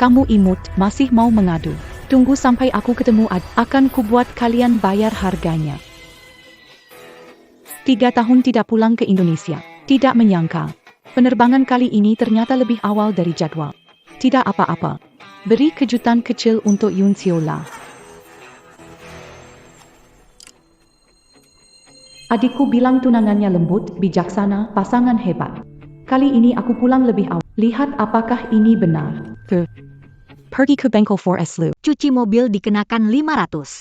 Kamu imut, masih mau mengadu. Tunggu sampai aku ketemu akan kubuat kalian bayar harganya. 3 tahun tidak pulang ke Indonesia. Tidak menyangka. Penerbangan kali ini ternyata lebih awal dari jadwal. Tidak apa-apa. Beri kejutan kecil untuk Yun Siola. Adikku bilang tunangannya lembut, bijaksana, pasangan hebat. Kali ini aku pulang lebih awal. Lihat apakah ini benar. Pergi ke bengkel 4S Lu. Cuci mobil dikenakan 500.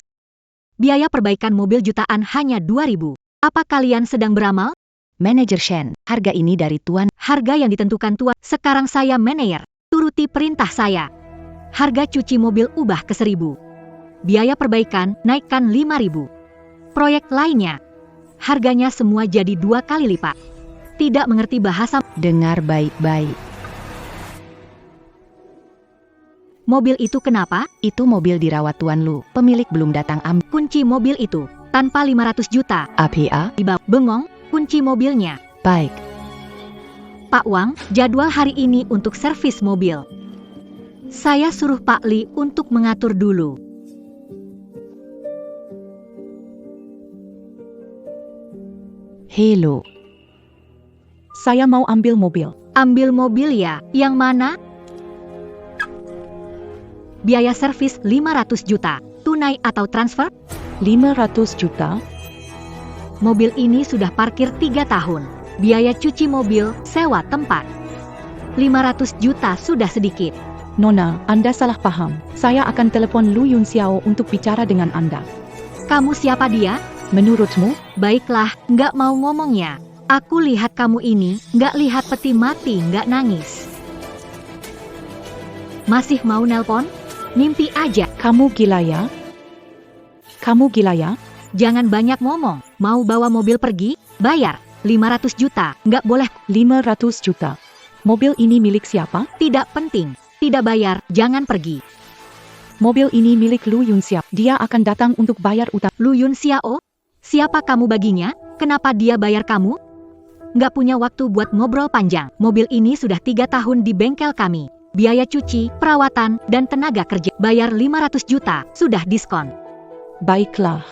Biaya perbaikan mobil jutaan hanya 2.000. Apa kalian sedang beramal? Manajer Shen, harga ini dari Tuan. Harga yang ditentukan Tuan. Sekarang saya manajer. Turuti perintah saya. Harga cuci mobil ubah ke 1.000. Biaya perbaikan naikkan 5.000. Proyek lainnya. Harganya semua jadi 2 kali lipat. Tidak mengerti bahasa. Dengar baik-baik. Mobil itu kenapa? Itu mobil dirawat Tuan Lu. Pemilik belum datang ambil. Kunci mobil itu. Tanpa 500 juta. APA? Dibawa. Bengong, kunci mobilnya. Baik. Pak Wang, jadwal hari ini untuk servis mobil. Saya suruh Pak Li untuk mengatur dulu. Hello. Saya mau ambil mobil. Ambil mobil ya, yang mana? Biaya servis 500 juta. Tunai atau transfer? 500 juta? Mobil ini sudah parkir 3 tahun. Biaya cuci mobil, sewa tempat. 500 juta sudah sedikit. Nona, Anda salah paham. Saya akan telepon Lu Yun Xiao untuk bicara dengan Anda. Kamu siapa dia? Menurutmu? Baiklah, nggak mau ngomongnya. Aku lihat kamu ini, nggak lihat peti mati nggak nangis. Masih mau nelpon? Mimpi aja. Kamu gila ya? Kamu gila ya? Jangan banyak ngomong. Mau bawa mobil pergi? Bayar. 500 juta. Nggak boleh. 500 juta. Mobil ini milik siapa? Tidak penting. Tidak bayar, jangan pergi. Mobil ini milik Lu Yun Xiao. Dia akan datang untuk bayar utang. Lu Yun Xiao? Siapa kamu baginya? Kenapa dia bayar kamu? Nggak punya waktu buat ngobrol panjang. Mobil ini sudah 3 tahun di bengkel kami. Biaya cuci, perawatan, dan tenaga kerja. Bayar 500 juta, sudah diskon. Baiklah.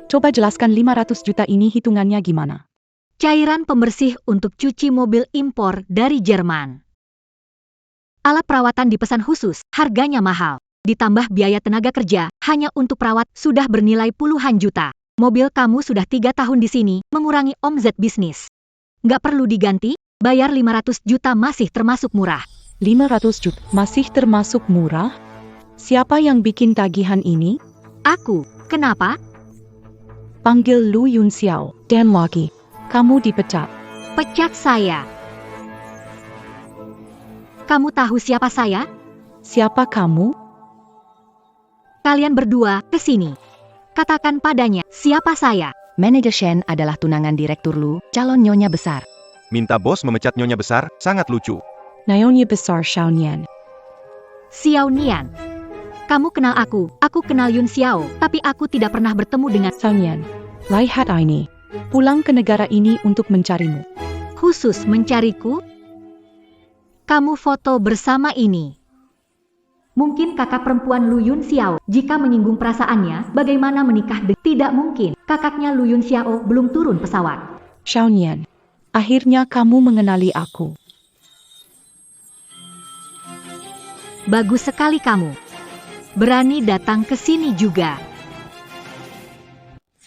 Coba jelaskan 500 juta ini hitungannya gimana? Cairan pembersih untuk cuci mobil impor dari Jerman. Alat perawatan dipesan khusus, harganya mahal. Ditambah biaya tenaga kerja, hanya untuk perawat, sudah bernilai puluhan juta. Mobil kamu sudah 3 tahun di sini, mengurangi omzet bisnis. Nggak perlu diganti, bayar 500 juta masih termasuk murah. 500 juta masih termasuk murah? Siapa yang bikin tagihan ini? Aku. Kenapa? Panggil Lu Yun Xiao. Dan lagi, kamu dipecat. Pecat saya. Kamu tahu siapa saya? Siapa kamu? Kalian berdua, ke sini. Katakan padanya, siapa saya? Manajer Shen adalah tunangan Direktur Lu, calon nyonya besar. Minta bos memecat nyonya besar, sangat lucu. Nyonya besar Xiao Nian. Xiao Nian. Kamu kenal aku kenal Yun Xiao, tapi aku tidak pernah bertemu dengan Xiao Nian. Lihat ini. Pulang ke negara ini untuk mencarimu. Khusus mencariku? Kamu foto bersama ini. Mungkin kakak perempuan Lu Yun Xiao. Jika menyinggung perasaannya, bagaimana menikah tidak mungkin. Kakaknya Lu Yun Xiao belum turun pesawat. Xiao Nian. Akhirnya kamu mengenali aku. Bagus sekali kamu. Berani datang ke sini juga.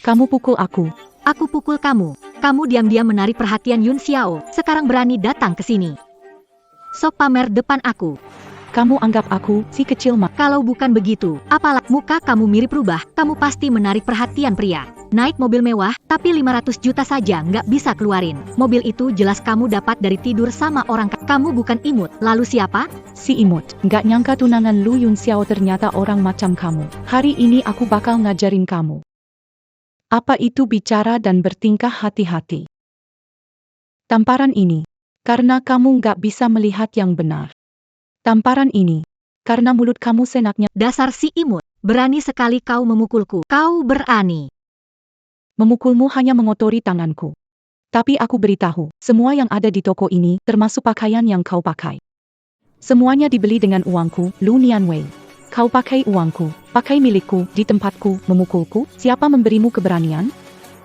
Kamu pukul aku. Aku pukul kamu. Kamu diam-diam menarik perhatian Yun Xiao. Sekarang berani datang ke sini. Sok pamer depan aku. Kamu anggap aku si kecil mak. Kalau bukan begitu, apalah muka kamu mirip rubah, kamu pasti menarik perhatian pria. Naik mobil mewah, tapi 500 juta saja nggak bisa keluarin. Mobil itu jelas kamu dapat dari tidur sama orang. Kamu bukan imut, lalu siapa? Si imut. Nggak nyangka tunangan Lu Yun Xiao ternyata orang macam kamu. Hari ini aku bakal ngajarin kamu. Apa itu bicara dan bertingkah hati-hati. Tamparan ini. Karena kamu nggak bisa melihat yang benar. Tamparan ini. Karena mulut kamu senaknya. Dasar si imut. Berani sekali kau memukulku. Kau berani. Memukulmu hanya mengotori tanganku. Tapi aku beritahu, semua yang ada di toko ini, termasuk pakaian yang kau pakai. Semuanya dibeli dengan uangku, Lu Nianwei. Kau pakai uangku, pakai milikku, di tempatku, memukulku, siapa memberimu keberanian?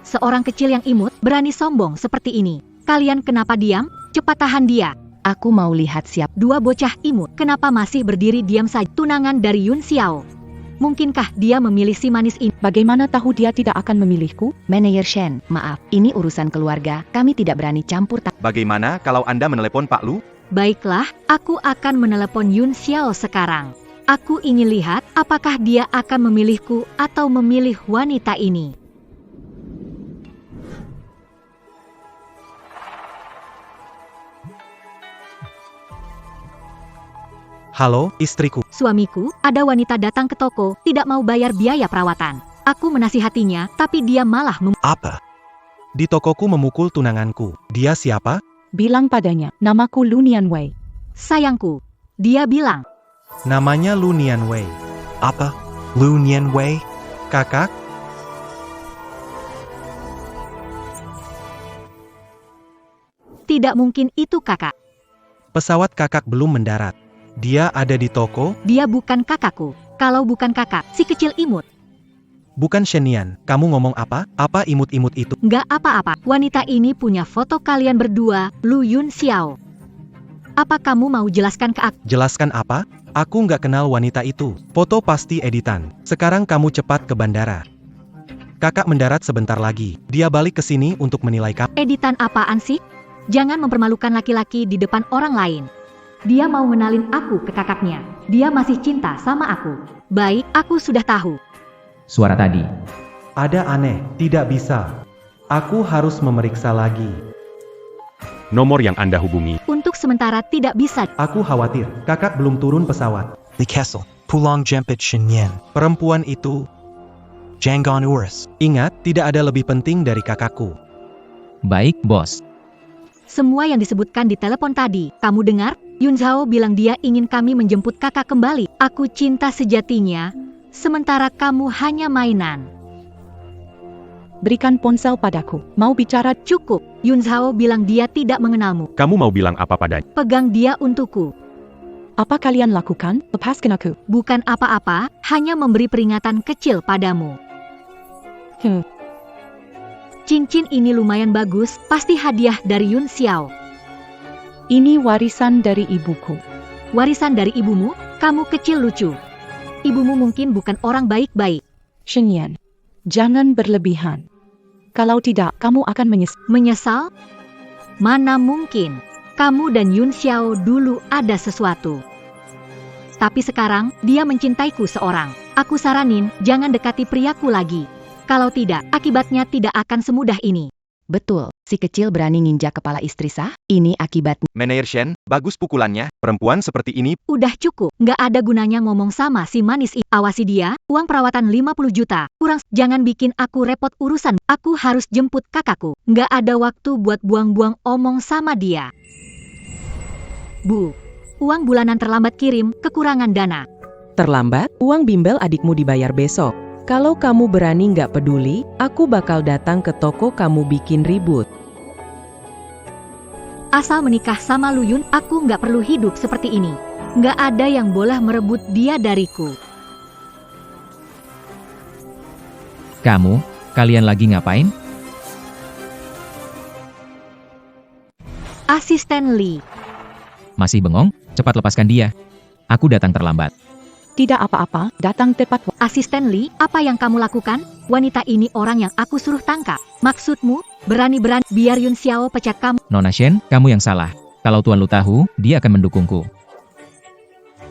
Seorang kecil yang imut, berani sombong seperti ini. Kalian kenapa diam? Cepat tahan dia. Aku mau lihat siapa. Dua bocah imut, kenapa masih berdiri diam saja? Tunangan dari Yun Xiao. Mungkinkah dia memilih si manis ini? Bagaimana tahu dia tidak akan memilihku? Manajer Shen, maaf, ini urusan keluarga, kami tidak berani campur tangan. Bagaimana kalau Anda menelepon Pak Lu? Baiklah, aku akan menelepon Yun Xiao sekarang. Aku ingin lihat apakah dia akan memilihku atau memilih wanita ini. Halo, istriku. Suamiku, ada wanita datang ke toko, tidak mau bayar biaya perawatan. Aku menasihatinya, tapi dia malah Apa? Di tokoku memukul tunanganku. Dia siapa? Bilang padanya, namaku Lu Nianwei. Sayangku, dia bilang, Namanya Lu Nianwei. Apa? Lu Nianwei? Kakak? tidak mungkin itu kakak. Pesawat kakak belum mendarat. Dia ada di toko? Dia bukan kakakku. Kalau bukan kakak, si kecil imut. Bukan Shenian. Kamu ngomong apa? Apa imut-imut itu? Nggak apa-apa, wanita ini punya foto kalian berdua, Lu Yun Xiao. Apa kamu mau jelaskan ke aku? Jelaskan apa? Aku nggak kenal wanita itu. Foto pasti editan. Sekarang kamu cepat ke bandara. Kakak mendarat sebentar lagi. Dia balik ke sini untuk menilai kamu. Editan apaan sih? Jangan mempermalukan laki-laki di depan orang lain. Dia mau ngenalin aku ke kakaknya. Dia masih cinta sama aku. Baik, aku sudah tahu. Suara tadi. Ada aneh, tidak bisa. Aku harus memeriksa lagi. Nomor yang Anda hubungi. Untuk sementara tidak bisa. Aku khawatir, kakak belum turun pesawat. Li Kessel, Pulang Jemput Shenyan, Perempuan itu, Jangon Urus. ingat, tidak ada lebih penting dari kakakku. Baik, bos. Semua yang disebutkan di telepon tadi, kamu dengar? Yun Zhao bilang dia ingin kami menjemput kakak kembali. Aku cinta sejatinya, sementara kamu hanya mainan. Berikan ponsel padaku. Mau bicara? Cukup, Yun Zhao bilang dia tidak mengenalmu. Kamu mau bilang apa padanya? Pegang dia untukku. Apa kalian lakukan? Lepaskan aku. Bukan apa-apa, hanya memberi peringatan kecil padamu. Cincin ini lumayan bagus, pasti hadiah dari Yun Xiao. Ini warisan dari ibuku. Warisan dari ibumu? Kamu kecil lucu. Ibumu mungkin bukan orang baik-baik. Shenyan, jangan berlebihan. Kalau tidak, kamu akan menyesal. Menyesal? Mana mungkin. Kamu dan Yun Xiao dulu ada sesuatu. Tapi sekarang, dia mencintaiku seorang. Aku saranin, jangan dekati priaku lagi. Kalau tidak, akibatnya tidak akan semudah ini. Betul, si kecil berani nginjak kepala istri sah, ini akibatnya. Manajer Shen, bagus pukulannya. Perempuan seperti ini. Udah cukup, nggak ada gunanya ngomong sama si manis ini. Awasi dia, uang perawatan 50 juta. Kurang, jangan bikin aku repot urusan. Aku harus jemput kakakku. Nggak ada waktu buat buang-buang omong sama dia. Bu, uang bulanan terlambat kirim, kekurangan dana. Terlambat, uang bimbel adikmu dibayar besok. Kalau kamu berani nggak peduli, aku bakal datang ke toko kamu bikin ribut. Asal menikah sama Lu Yun, aku nggak perlu hidup seperti ini. Nggak ada yang boleh merebut dia dariku. Kalian lagi ngapain? Asisten Lee. Masih bengong? Cepat lepaskan dia. Aku datang terlambat. Tidak apa-apa, datang tepat waktu. Asisten Lee, apa yang kamu lakukan? Wanita ini orang yang aku suruh tangkap. Maksudmu, berani-berani biar Yun Xiao pecat kamu? Nona Shen, kamu yang salah. Kalau Tuan Lu tahu, dia akan mendukungku.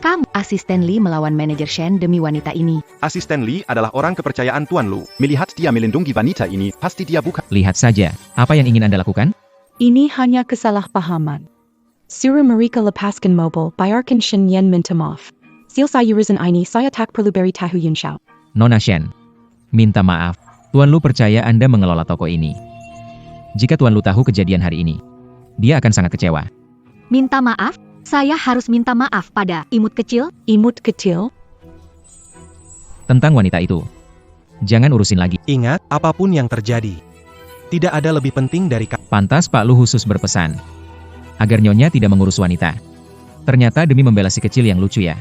Kamu, Asisten Lee melawan manajer Shen demi wanita ini. Asisten Lee adalah orang kepercayaan Tuan Lu. Melihat dia melindungi wanita ini, pasti dia bukan. Lihat saja, apa yang ingin Anda lakukan? Ini hanya kesalahpahaman. Suruh mereka lepaskan mobil, bayarkan Shenyan minta maaf. Selesai urusan ini, saya tak perlu beri tahu Yun Xiao. Nona Shen, minta maaf. Tuan Lu percaya Anda mengelola toko ini. Jika Tuan Lu tahu kejadian hari ini, dia akan sangat kecewa. minta maaf? Saya harus minta maaf pada imut kecil? Imut kecil? Tentang wanita itu, jangan urusin lagi. Ingat, apapun yang terjadi, tidak ada lebih penting dari Pantas Pak Lu khusus berpesan, agar Nyonya tidak mengurus wanita. Ternyata demi membela si kecil yang lucu ya.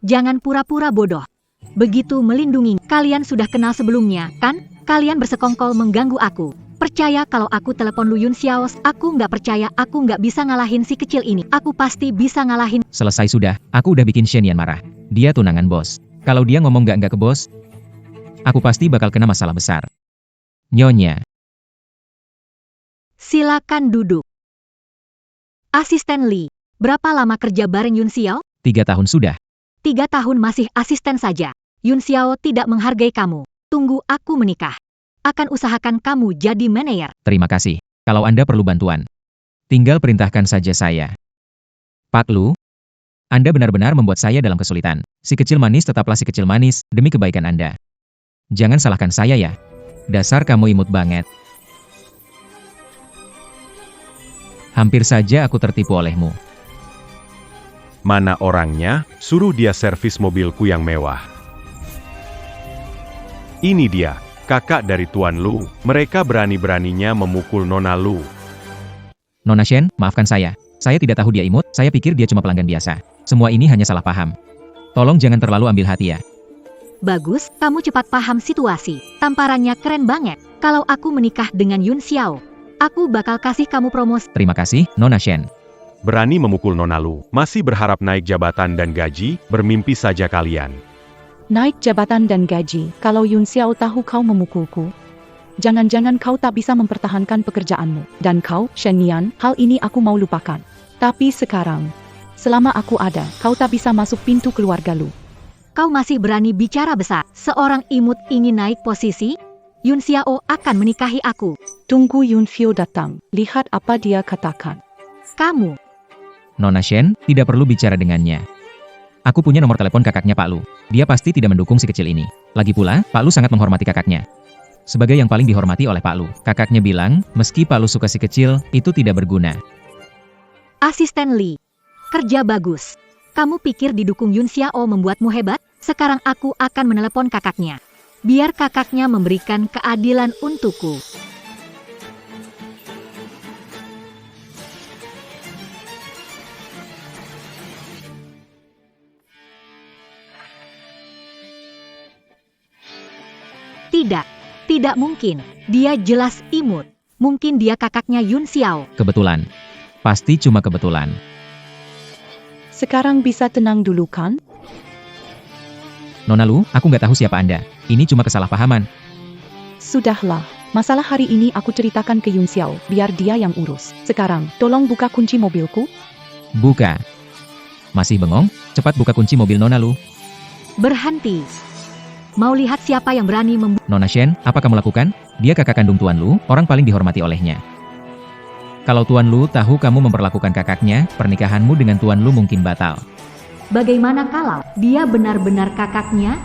Jangan pura-pura bodoh. Begitu melindungi, kalian sudah kenal sebelumnya, kan? Kalian bersekongkol mengganggu aku. Percaya kalau aku telepon Lu Yun Xiao, aku nggak percaya aku nggak bisa ngalahin si kecil ini. Aku pasti bisa ngalahin. Selesai sudah, aku udah bikin Shen Yan marah. Dia tunangan bos. Kalau dia ngomong nggak ke bos, aku pasti bakal kena masalah besar. Nyonya. Silakan duduk. Asisten Li, berapa lama kerja bareng Yun Xiao? 3 tahun sudah. 3 tahun masih asisten saja. Yun Xiao tidak menghargai kamu. Tunggu aku menikah. Akan usahakan kamu jadi manajer. Terima kasih. Kalau Anda perlu bantuan, tinggal perintahkan saja saya. Pak Lu, Anda benar-benar membuat saya dalam kesulitan. Si kecil manis tetaplah si kecil manis, demi kebaikan Anda. Jangan salahkan saya ya. Dasar kamu imut banget. Hampir saja aku tertipu olehmu. Mana orangnya? Suruh dia servis mobilku yang mewah. Ini dia, kakak dari Tuan Lu. Mereka berani-beraninya memukul Nona Lu. Nona Shen, maafkan saya. Saya tidak tahu dia imut, saya pikir dia cuma pelanggan biasa. Semua ini hanya salah paham. Tolong jangan terlalu ambil hati ya. Bagus, kamu cepat paham situasi. Tamparannya keren banget. Kalau aku menikah dengan Yun Xiao, aku bakal kasih kamu promosi. Terima kasih, Nona Shen. Berani memukul Nona Lu. Masih berharap naik jabatan dan gaji? Bermimpi saja kalian. Naik jabatan dan gaji, kalau Yun Xiao tahu kau memukulku. Jangan-jangan kau tak bisa mempertahankan pekerjaanmu. Dan kau, Shen Yan, hal ini aku mau lupakan. Tapi sekarang, selama aku ada, kau tak bisa masuk pintu keluarga Lu. Kau masih berani bicara besar. Seorang imut ingin naik posisi? Yun Xiao akan menikahi aku. Tunggu Yun Xiao datang, lihat apa dia katakan. Kamu. Nona Shen, tidak perlu bicara dengannya. Aku punya nomor telepon kakaknya Pak Lu. Dia pasti tidak mendukung si kecil ini. Lagi pula, Pak Lu sangat menghormati kakaknya. Sebagai yang paling dihormati oleh Pak Lu, kakaknya bilang, meski Pak Lu suka si kecil, itu tidak berguna. Asisten Li, kerja bagus. Kamu pikir didukung Yun Xiao membuatmu hebat? Sekarang aku akan menelepon kakaknya. Biar kakaknya memberikan keadilan untukku. Tidak mungkin. Dia jelas imut. Mungkin dia kakaknya Yun Xiao. Kebetulan. Pasti cuma kebetulan. Sekarang bisa tenang dulu kan? Nona Lu, aku nggak tahu siapa Anda. Ini cuma kesalahpahaman. Sudahlah, masalah hari ini aku ceritakan ke Yun Xiao, biar dia yang urus. Sekarang, tolong buka kunci mobilku. Buka. Masih bengong? Cepat buka kunci mobil Nona Lu. Berhenti. Mau lihat siapa yang berani Nona Shen, apa kamu lakukan? Dia kakak kandung Tuan Lu, orang paling dihormati olehnya. Kalau Tuan Lu tahu kamu memperlakukan kakaknya, pernikahanmu dengan Tuan Lu mungkin batal. Bagaimana kalau dia benar-benar kakaknya?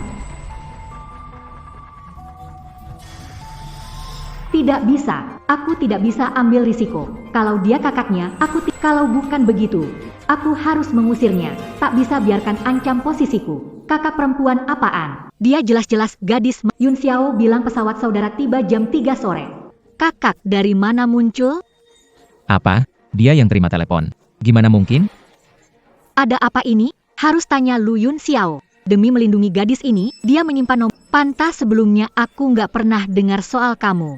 Tidak bisa. Aku tidak bisa ambil risiko. Kalau dia kakaknya, kalau bukan begitu, aku harus mengusirnya. Tak bisa biarkan ancam posisiku. Kakak perempuan apaan? Dia jelas-jelas gadis. Yun Xiao bilang pesawat saudara tiba jam 3 sore. Kakak dari mana muncul? Apa? Dia yang terima telepon. Gimana mungkin? Ada apa ini? Harus tanya Lu Yun Xiao. Demi melindungi gadis ini, dia menyimpan nomor. Pantas sebelumnya aku nggak pernah dengar soal kamu.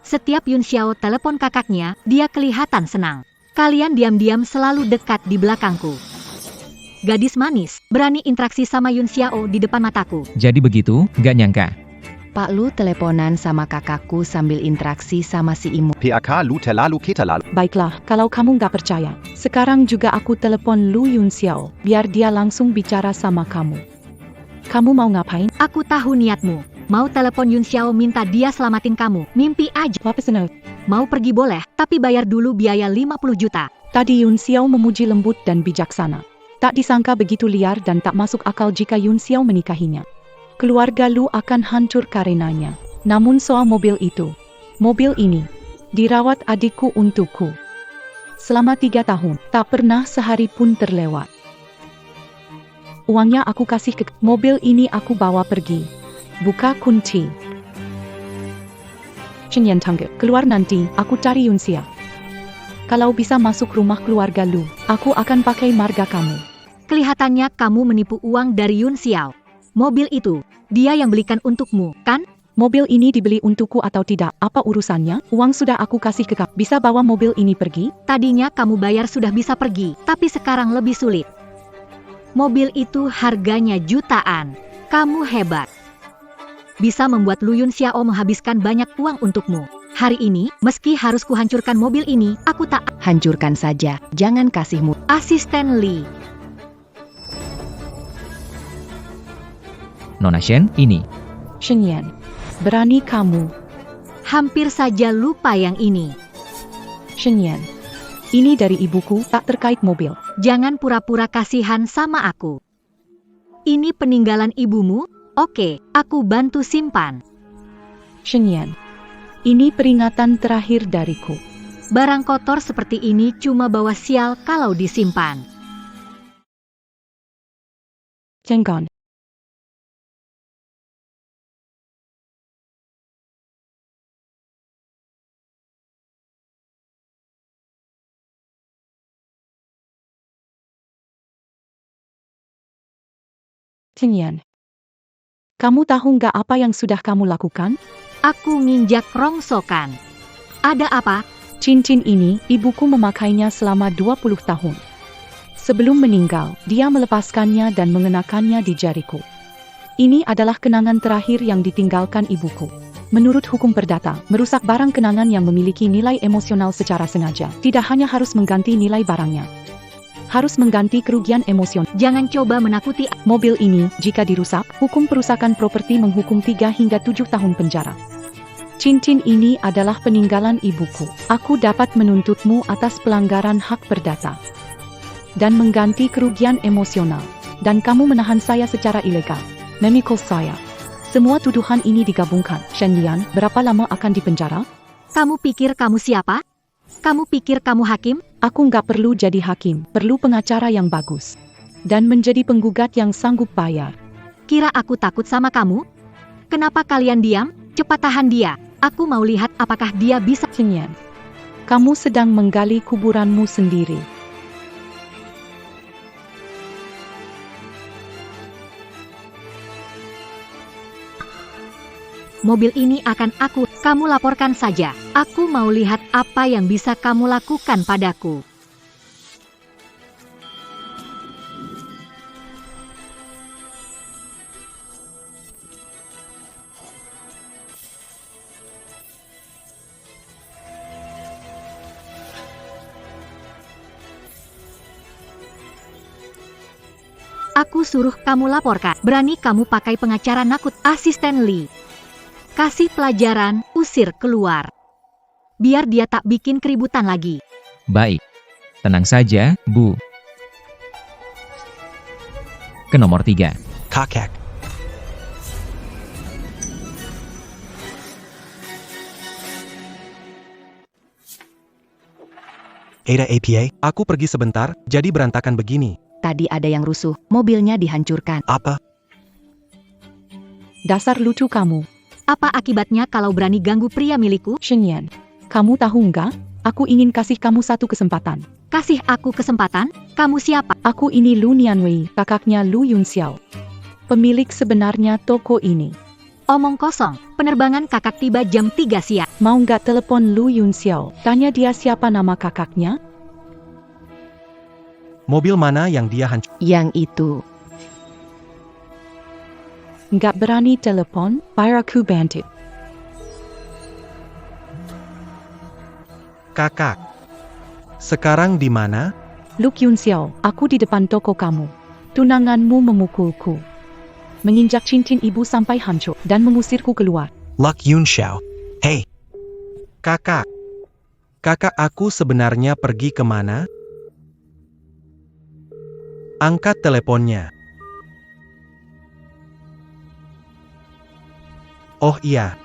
Setiap Yun Xiao telepon kakaknya, dia kelihatan senang. Kalian diam-diam selalu dekat di belakangku. Gadis manis, berani interaksi sama Yun Xiao di depan mataku. Jadi begitu, nggak nyangka. Pak Lu teleponan sama kakakku sambil interaksi sama si imut. PAK Lu terlalu ketelalu. Baiklah, kalau kamu nggak percaya. Sekarang juga aku telepon Lu Yun Xiao, biar dia langsung bicara sama kamu. Kamu mau ngapain? Aku tahu niatmu. Mau telepon Yun Xiao minta dia selamatin kamu. Mimpi aja. Apa senang? Mau pergi boleh, tapi bayar dulu biaya 50 juta. Tadi Yun Xiao memuji lembut dan bijaksana. Tak disangka begitu liar dan tak masuk akal jika Yun Xiao menikahinya. Keluarga Lu akan hancur karenanya. Namun soal mobil itu, mobil ini, dirawat adikku untukku. Selama 3 tahun, tak pernah sehari pun terlewat. Uangnya aku kasih ke mobil ini aku bawa pergi. Buka kunci. Shen Yan tangga, keluar nanti, aku cari Yun Xiao. Kalau bisa masuk rumah keluarga Lu, aku akan pakai marga kamu. Kelihatannya kamu menipu uang dari Yun Xiao. Mobil itu, dia yang belikan untukmu, kan? Mobil ini dibeli untukku atau tidak, apa urusannya? Uang sudah aku kasih ke kamu. Bisa bawa mobil ini pergi? Tadinya kamu bayar sudah bisa pergi, tapi sekarang lebih sulit. Mobil itu harganya jutaan. Kamu hebat. Bisa membuat Lu Yun Xiao menghabiskan banyak uang untukmu. Hari ini, meski harus kuhancurkan mobil ini, aku tak... Hancurkan saja, jangan kasihmu. Asisten Li. Nona Shen, ini. Shen Yan, berani kamu. Hampir saja lupa yang ini. Shen Yan, ini dari ibuku, tak terkait mobil. Jangan pura-pura kasihan sama aku. Ini peninggalan ibumu? Oke, aku bantu simpan. Shen Yan, ini peringatan terakhir dariku. Barang kotor seperti ini cuma bawa sial kalau disimpan. Jenggon. Shen Yan, kamu tahu nggak apa yang sudah kamu lakukan? Aku nginjak rongsokan. Ada apa? Cincin ini, ibuku memakainya selama 20 tahun. Sebelum meninggal, dia melepaskannya dan mengenakannya di jariku. Ini adalah kenangan terakhir yang ditinggalkan ibuku. Menurut hukum perdata, merusak barang kenangan yang memiliki nilai emosional secara sengaja, tidak hanya harus mengganti nilai barangnya, harus mengganti kerugian emosional. Jangan coba menakuti. Mobil ini, jika dirusak, hukum perusakan properti menghukum 3 hingga 7 tahun penjara. Cincin ini adalah peninggalan ibuku. Aku dapat menuntutmu atas pelanggaran hak perdata dan mengganti kerugian emosional. Dan kamu menahan saya secara ilegal, memikul saya. Semua tuduhan ini digabungkan. Shen Yan, berapa lama akan dipenjara? Kamu pikir kamu siapa? Kamu pikir kamu hakim? Aku nggak perlu jadi hakim, perlu pengacara yang bagus. Dan menjadi penggugat yang sanggup bayar. Kira aku takut sama kamu? Kenapa kalian diam? Cepat tahan dia. Aku mau lihat apakah dia bisa. Shen Yan, kamu sedang menggali kuburanmu sendiri. Mobil ini akan kamu laporkan saja. Aku mau lihat apa yang bisa kamu lakukan padaku. Aku suruh kamu laporkan. Berani kamu pakai pengacara nakut. Asisten Li. Kasih pelajaran, usir keluar. Biar dia tak bikin keributan lagi. Baik. Tenang saja, Bu. Ke nomor 3. Kakak. Ada APA? Aku pergi sebentar, jadi berantakan begini. Tadi ada yang rusuh, mobilnya dihancurkan. Apa? Dasar lucu kamu. Apa akibatnya kalau berani ganggu pria milikku? Shen Yan, kamu tahu nggak? Aku ingin kasih kamu satu kesempatan. Kasih aku kesempatan? Kamu siapa? Aku ini Lu Nianwei, kakaknya Lu Yun Xiao. Pemilik sebenarnya toko ini. Omong kosong, penerbangan kakak tiba jam 3 siang. Mau nggak telepon Lu Yun Xiao? Tanya dia siapa nama kakaknya? Mobil mana yang dia hancur? Yang itu. Nggak berani telepon, Piraku Bandit. Kakak. Sekarang di mana? Lu Yun Xiao, aku di depan toko kamu. Tunanganmu memukulku, menginjak cincin ibu sampai hancur, dan mengusirku keluar. Luck Yun Xiao. Hey, Kakak. Kakak aku sebenarnya pergi kemana? Angkat teleponnya. Oh iya.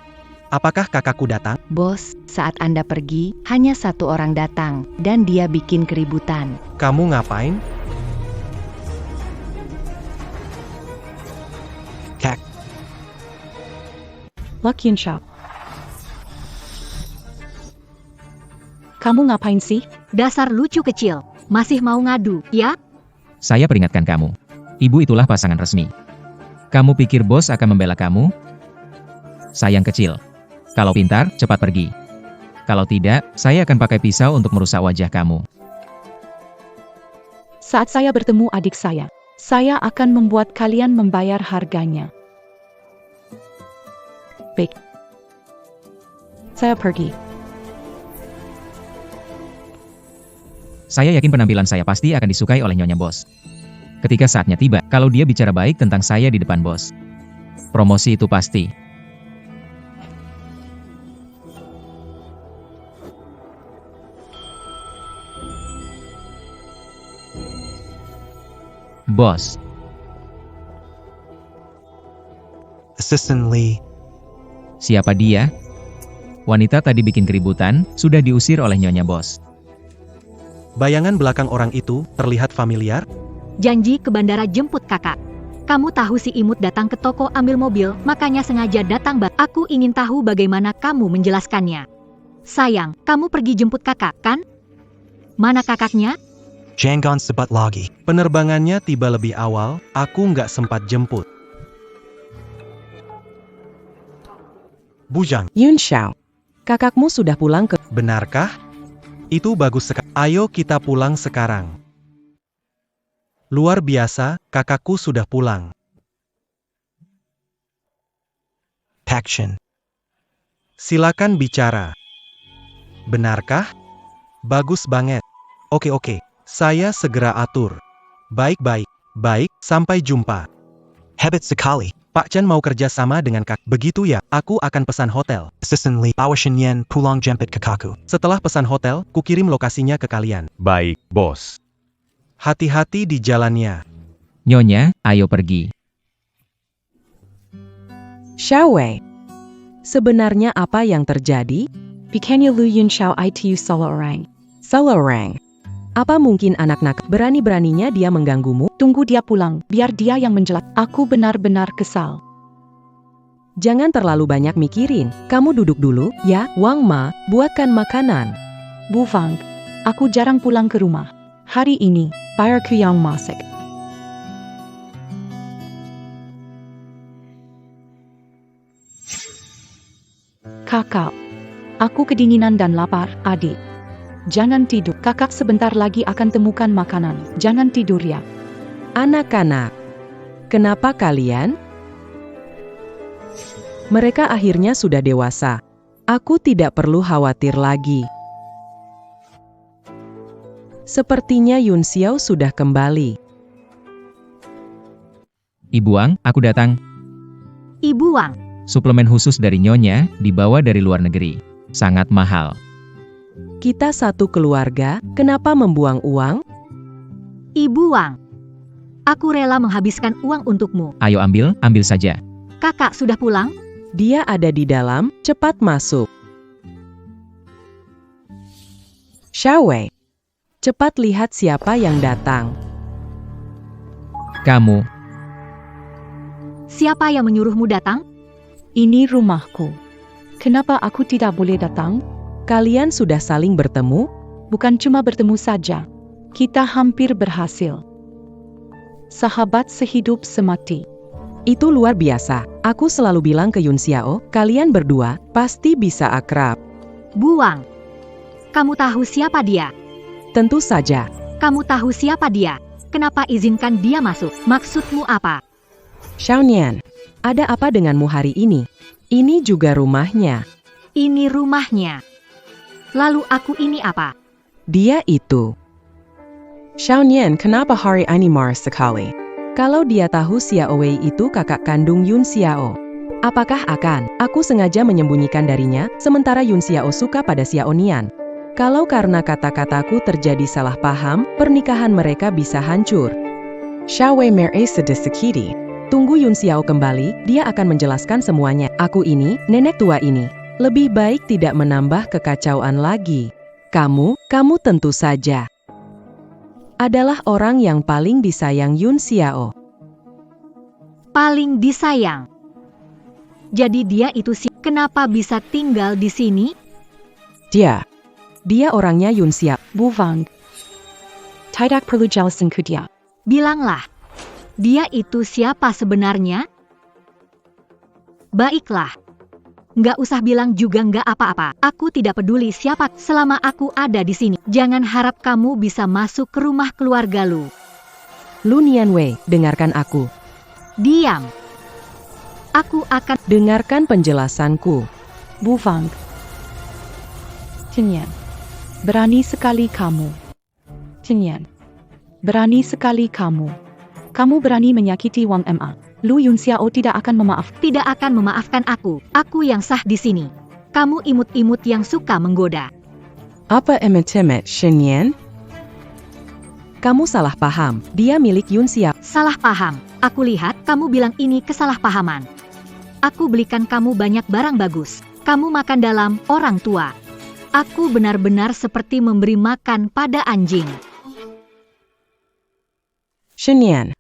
Apakah kakakku datang? Bos, saat Anda pergi, hanya satu orang datang, dan dia bikin keributan. Kamu ngapain? Kak. Lu Yun Xiao. kamu ngapain sih? Dasar lucu kecil. Masih mau ngadu, ya? Saya peringatkan kamu. Ibu itulah pasangan resmi. Kamu pikir bos akan membela kamu? Sayang kecil. Kalau pintar, cepat pergi. Kalau tidak, saya akan pakai pisau untuk merusak wajah kamu. Saat saya bertemu adik saya akan membuat kalian membayar harganya. Baik. Saya pergi. Saya yakin penampilan saya pasti akan disukai oleh Nyonya Bos. Ketika saatnya tiba, kalau dia bicara baik tentang saya di depan bos. Promosi itu pasti. Bos, Assistant Lee. siapa dia? Wanita tadi bikin keributan, sudah diusir oleh Nyonya Bos. Bayangan belakang orang itu terlihat familiar. Janji ke bandara jemput kakak. Kamu tahu si imut datang ke toko ambil mobil, makanya sengaja datang. Aku ingin tahu bagaimana kamu menjelaskannya. Sayang, kamu pergi jemput kakak, kan? Mana kakaknya? Jangan sebut lagi. Penerbangannya tiba lebih awal, aku nggak sempat jemput. Bujang, Yun Xiao, kakakmu sudah pulang ke... benarkah? Itu bagus sekali. Ayo kita pulang sekarang. Luar biasa, kakakku sudah pulang. Pakshin. Silakan bicara. Benarkah? Bagus banget. Oke, saya segera atur. Baik, sampai jumpa. Hebat sekali. Pak Chen mau kerja sama dengan kak. Begitu ya, aku akan pesan hotel. Assistant Lee. Bawa Shinyen pulang jemput kakakku. Setelah pesan hotel, kukirim lokasinya ke kalian. Baik, bos. Hati-hati di jalannya. Nyonya, ayo pergi. Xiao Wei, sebenarnya apa yang terjadi? Bukannya Lu Yun Xiao itu salah orang. Salah orang. Apa mungkin anak nakal berani-beraninya dia mengganggumu? Tunggu dia pulang, biar dia yang menjelaskan. Aku benar-benar kesal. Jangan terlalu banyak mikirin. Kamu duduk dulu, ya. Wang Ma, buatkan makanan. Bu Fang, aku jarang pulang ke rumah. Hari ini, bayarku yang masak. Kakak, aku kedinginan dan lapar, adik. Jangan tidur, kakak sebentar lagi akan temukan makanan. Jangan tidur ya. Anak-anak, kenapa kalian? Mereka akhirnya sudah dewasa. Aku tidak perlu khawatir lagi. Sepertinya Yun Xiao sudah kembali. Ibu Wang, aku datang. Ibu Wang. Suplemen khusus dari Nyonya, dibawa dari luar negeri. Sangat mahal. Kita satu keluarga, kenapa membuang uang? Ibu Wang. Aku rela menghabiskan uang untukmu. Ayo ambil saja. Kakak sudah pulang? Dia ada di dalam, cepat masuk. Xiao Wei, cepat lihat siapa yang datang. Kamu, Siapa yang menyuruhmu datang? Ini rumahku. Kenapa aku tidak boleh datang? Kalian sudah saling bertemu? Bukan cuma bertemu saja. Kita hampir berhasil. Sahabat sehidup semati. Itu luar biasa. Aku selalu bilang ke Yun Xiao, kalian berdua pasti bisa akrab. Bu Wang. Kamu tahu siapa dia? Tentu saja. Kamu tahu siapa dia? Kenapa izinkan dia masuk? Maksudmu apa? Xiao Nian, ada apa denganmu hari ini? Ini juga rumahnya. Ini rumahnya. Lalu aku ini apa? Dia itu. Xiao Nian, kenapa hari ini marah sekali? Kalau dia tahu Xiao Wei itu kakak kandung Yun Xiao, apakah akan aku sengaja menyembunyikan darinya, sementara Yun Xiao suka pada Xiao Nian? Kalau karena kata-kataku terjadi salah paham, pernikahan mereka bisa hancur. Xiao Wei merasa sedih sekali. Tunggu Yun Xiao kembali, dia akan menjelaskan semuanya. Aku ini, nenek tua ini, lebih baik tidak menambah kekacauan lagi. Kamu tentu saja adalah orang yang paling disayang Yun Xiao. Paling disayang. Jadi dia itu kenapa bisa tinggal di sini? Dia Dia orangnya Yun Xiao. Bu Wang. Tidak perlu jelasin ke dia. Bilanglah, dia itu siapa sebenarnya? Baiklah. Nggak usah bilang juga nggak apa-apa. Aku tidak peduli siapa selama aku ada di sini. Jangan harap kamu bisa masuk ke rumah keluarga Lu. Lu Nianwei, dengarkan aku. Diam. Aku akan... Dengarkan penjelasanku. Bu Wang. Chenyan. Berani sekali kamu. Chenyan. Berani sekali kamu. Kamu berani menyakiti Wang Ma. Lu Yunxiao tidak akan Tidak akan memaafkan aku. Aku yang sah di sini. Kamu imut-imut yang suka menggoda. Apa emet-emet, Shen Yan? Kamu salah paham. Dia milik Yun Xiao. Salah paham. Aku lihat kamu bilang ini kesalahpahaman. Aku belikan kamu banyak barang bagus. Kamu makan dalam orang tua. Aku benar-benar seperti memberi makan pada anjing. Shen Yan.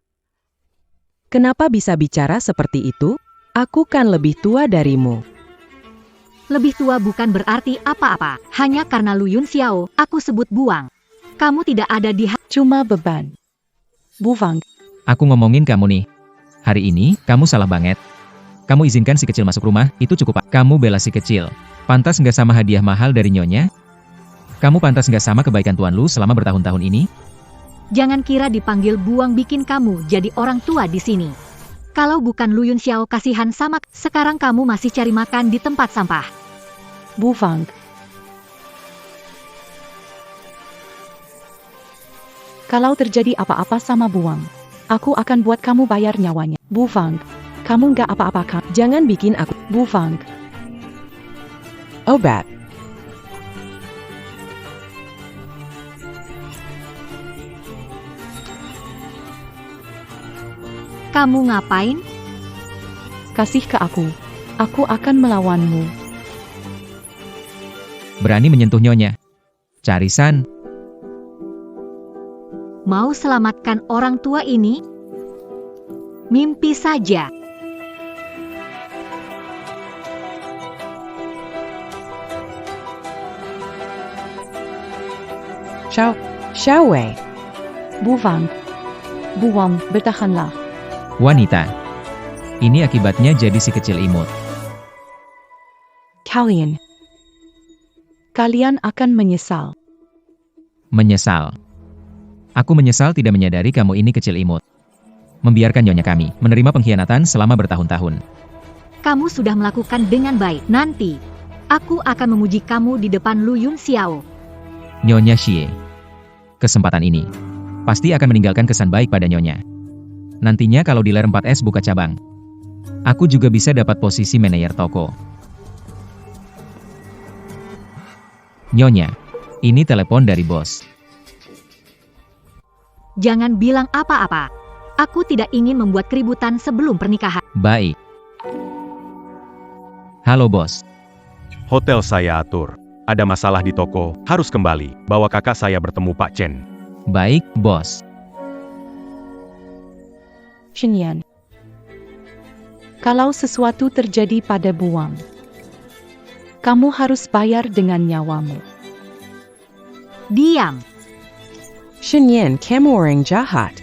Kenapa bisa bicara seperti itu? Aku kan lebih tua darimu. Lebih tua bukan berarti apa-apa. Hanya karena Lu Yunxiao, aku sebut buang. Kamu tidak ada di cuma beban. Bu Wang. Aku ngomongin kamu nih. Hari ini, kamu salah banget. Kamu izinkan si kecil masuk rumah, itu cukup Pak. Kamu bela si kecil. Pantas nggak sama hadiah mahal dari nyonya? Kamu pantas nggak sama kebaikan Tuan Lu selama bertahun-tahun ini? Jangan kira dipanggil buang bikin kamu jadi orang tua di sini. Kalau bukan Lu Yunxiao kasihan sama, sekarang kamu masih cari makan di tempat sampah. Bu Wang. Kalau terjadi apa-apa sama Buang, aku akan buat kamu bayar nyawanya. Bu Wang, kamu nggak apa-apa kan? Jangan bikin aku. Bu Wang. Obat. Kamu ngapain? Kasih ke aku. Aku akan melawanmu. Berani menyentuh nyonya. Carisan. Mau selamatkan orang tua ini? Mimpi saja. Xiao Wei. Bu Wang. Bu Wang, bertahanlah. Wanita. Ini akibatnya jadi si kecil imut. Kalian akan menyesal. Menyesal. Aku menyesal tidak menyadari kamu ini kecil imut. Membiarkan nyonya kami menerima pengkhianatan selama bertahun-tahun. Kamu sudah melakukan dengan baik. Nanti, aku akan memuji kamu di depan Lu Yunxiao. Nyonya Xie. Kesempatan ini pasti akan meninggalkan kesan baik pada nyonya. Nantinya kalau dealer 4S buka cabang, aku juga bisa dapat posisi manajer toko. Nyonya, ini telepon dari bos. Jangan bilang apa-apa. Aku tidak ingin membuat keributan sebelum pernikahan. Baik. Halo bos. Hotel saya atur. Ada masalah di toko, harus kembali. Bawa kakak saya bertemu Pak Chen. Baik, bos. Shenyan. Kalau sesuatu terjadi pada Buang, kamu harus bayar dengan nyawamu. Diam. Shen Yan, kamu orang jahat.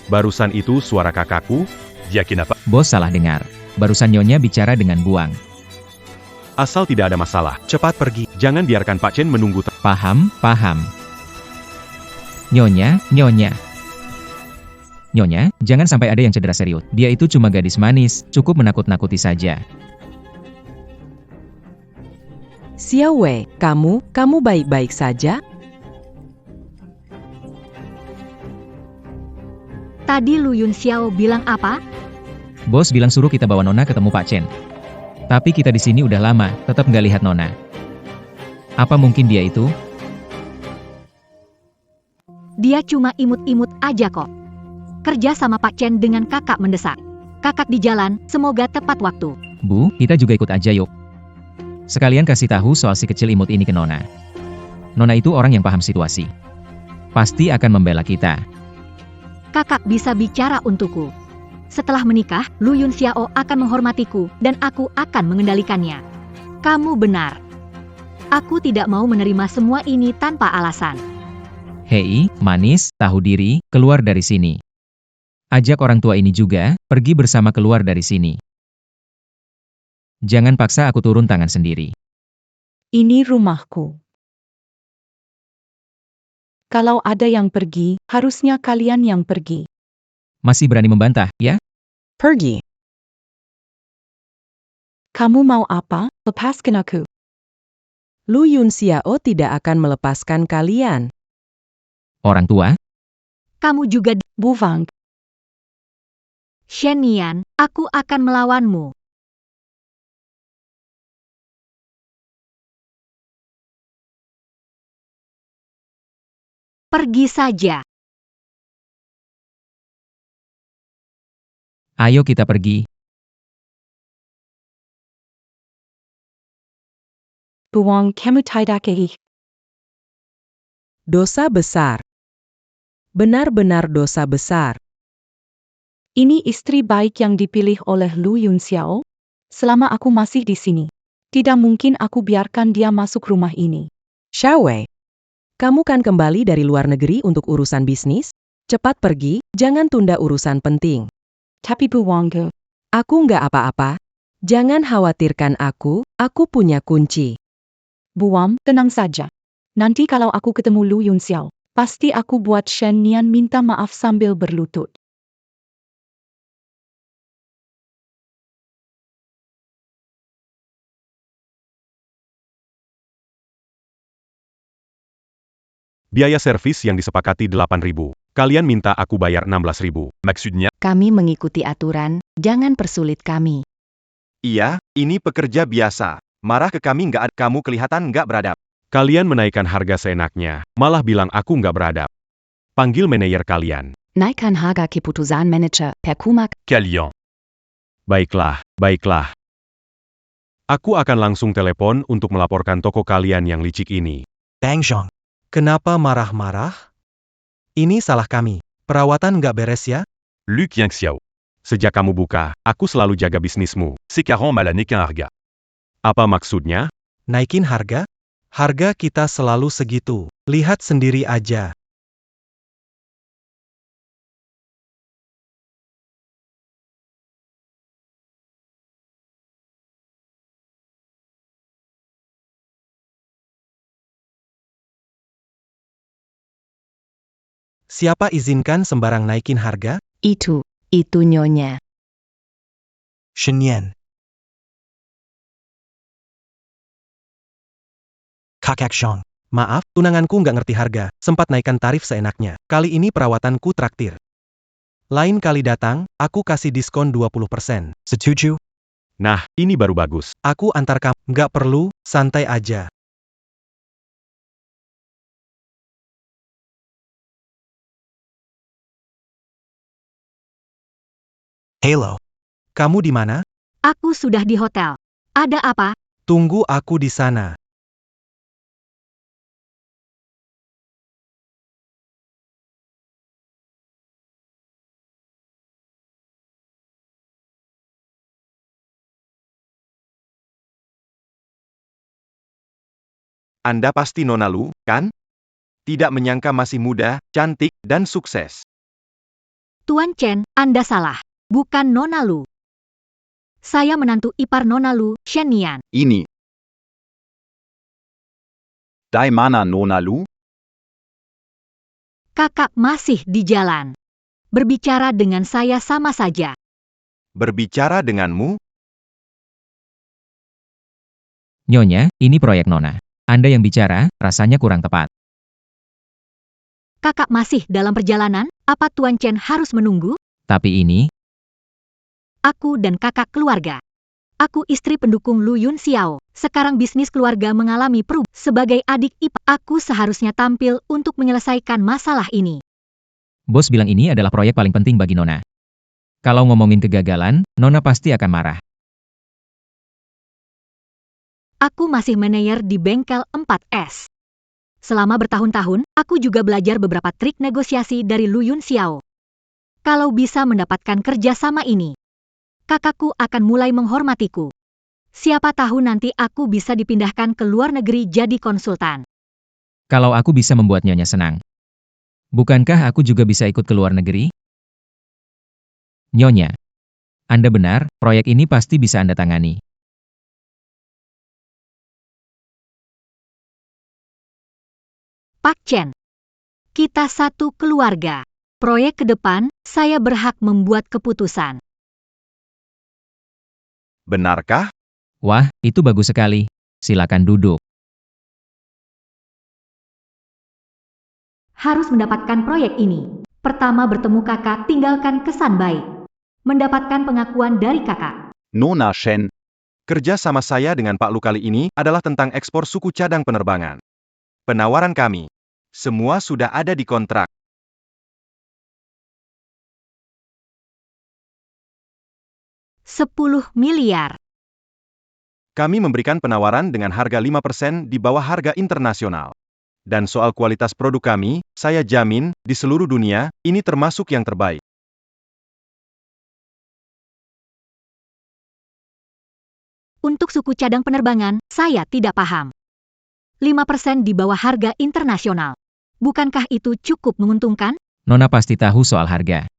Barusan itu suara kakakku? Yakin apa? Bos salah dengar. Barusan nyonya bicara dengan Buang. Asal tidak ada masalah. Cepat pergi. Jangan biarkan Pak Chen menunggu. Paham, paham. Nyonya, nyonya. Nyonya, jangan sampai ada yang cedera serius. Dia itu cuma gadis manis, cukup menakut-nakuti saja. Xiao Wei, kamu baik-baik saja? Tadi Lu Yunxiao bilang apa? Bos bilang suruh kita bawa Nona ketemu Pak Chen. Tapi kita di sini udah lama, tetap nggak lihat Nona. Apa mungkin dia itu? Dia cuma imut-imut aja kok. Kerja sama Pak Chen dengan kakak mendesak. Kakak di jalan, semoga tepat waktu. Bu, kita juga ikut aja yuk. Sekalian kasih tahu soal si kecil imut ini ke Nona. Nona itu orang yang paham situasi. Pasti akan membela kita. Kakak bisa bicara untukku. Setelah menikah, Lu Yunxiao akan menghormatiku dan aku akan mengendalikannya. Kamu benar. Aku tidak mau menerima semua ini tanpa alasan. Hei, manis, tahu diri, keluar dari sini. Ajak orang tua ini juga, pergi bersama keluar dari sini. Jangan paksa aku turun tangan sendiri. Ini rumahku. Kalau ada yang pergi, harusnya kalian yang pergi. Masih berani membantah, ya? Pergi. Kamu mau apa? Lepaskan aku. Lu Yunxiao tidak akan melepaskan kalian. Orang tua? Kamu juga, Bu Wang. Shen Nian, aku akan melawanmu. Pergi saja. Ayo kita pergi. Bu Wang, kamu tidak keik. Dosa besar. Benar-benar dosa besar. Ini istri baik yang dipilih oleh Lu Yunxiao. Selama aku masih di sini, tidak mungkin aku biarkan dia masuk rumah ini. Xiaowei, kamu kan kembali dari luar negeri untuk urusan bisnis? Cepat pergi, jangan tunda urusan penting. Tapi Bu Wang, Aku nggak apa-apa. Jangan khawatirkan aku punya kunci. Bu Wang, tenang saja. Nanti kalau aku ketemu Lu Yunxiao, pasti aku buat Shen Nian minta maaf sambil berlutut. Biaya servis yang disepakati 8.000. Kalian minta aku bayar 16.000. Maksudnya? Kami mengikuti aturan, jangan persulit kami. Iya, ini pekerja biasa. Marah ke kami nggak, kamu kelihatan nggak beradab. Kalian menaikkan harga seenaknya, malah bilang aku nggak beradab. Panggil manajer kalian. Naikkan harga keputusan manajer, per Kumak. Kalian. Baiklah, baiklah. Aku akan langsung telepon untuk melaporkan toko kalian yang licik ini. Bang Zhang. Kenapa marah-marah? Ini salah kami. Perawatan nggak beres ya? Luc Yangxiao. Sejak kamu buka, aku selalu jaga bisnismu. Sekarang malah naikin harga. Apa maksudnya? Naikin harga? Harga kita selalu segitu. Lihat sendiri aja. Siapa izinkan sembarang naikin harga? Itu nyonya. Shen Nian. Kakak Zhang. Maaf, tunanganku nggak ngerti harga, sempat naikkan tarif seenaknya. Kali ini perawatanku traktir. Lain kali datang, aku kasih diskon 20%. Setuju? Nah, ini baru bagus. Aku antar kamu. Nggak perlu, santai aja. Halo. Kamu di mana? Aku sudah di hotel. Ada apa? Tunggu aku di sana. Anda pasti Nona Lu, kan? Tidak menyangka masih muda, cantik, dan sukses. Tuan Chen, Anda salah. Bukan Nona Lu. Saya menantu ipar Nona Lu, Shen Nian. Ini. Dai mana Nona Lu? Kakak masih di jalan. Berbicara dengan saya sama saja. Berbicara denganmu? Nyonya, ini proyek Nona. Anda yang bicara, rasanya kurang tepat. Kakak masih dalam perjalanan, apa Tuan Chen harus menunggu? Tapi ini, Aku dan kakak keluarga. Aku istri pendukung Lu Yunxiao. Sekarang bisnis keluarga mengalami perubahan. Sebagai adik ipar, aku seharusnya tampil untuk menyelesaikan masalah ini. bos bilang ini adalah proyek paling penting bagi Nona. Kalau ngomongin kegagalan, Nona pasti akan marah. Aku masih manajer di bengkel 4S. Selama bertahun-tahun, aku juga belajar beberapa trik negosiasi dari Lu Yunxiao. Kalau bisa mendapatkan kerja sama ini, kakakku akan mulai menghormatiku. Siapa tahu nanti aku bisa dipindahkan ke luar negeri jadi konsultan. Kalau aku bisa membuat Nyonya senang. Bukankah aku juga bisa ikut ke luar negeri? Nyonya, Anda benar, proyek ini pasti bisa Anda tangani. Pak Chen, kita satu keluarga. Proyek ke depan, saya berhak membuat keputusan. Benarkah? Wah, itu bagus sekali. Silakan duduk. Harus mendapatkan proyek ini. Pertama bertemu kakak, tinggalkan kesan baik. Mendapatkan pengakuan dari kakak. Nona Shen. Kerja sama saya dengan Pak Lu kali ini adalah tentang ekspor suku cadang penerbangan. Penawaran kami. Semua sudah ada di kontrak. $10 miliar. Kami memberikan penawaran dengan harga 5% di bawah harga internasional. Dan soal kualitas produk kami, saya jamin, di seluruh dunia, ini termasuk yang terbaik. Untuk suku cadang penerbangan, saya tidak paham. 5% di bawah harga internasional. Bukankah itu cukup menguntungkan? Nona pasti tahu soal harga.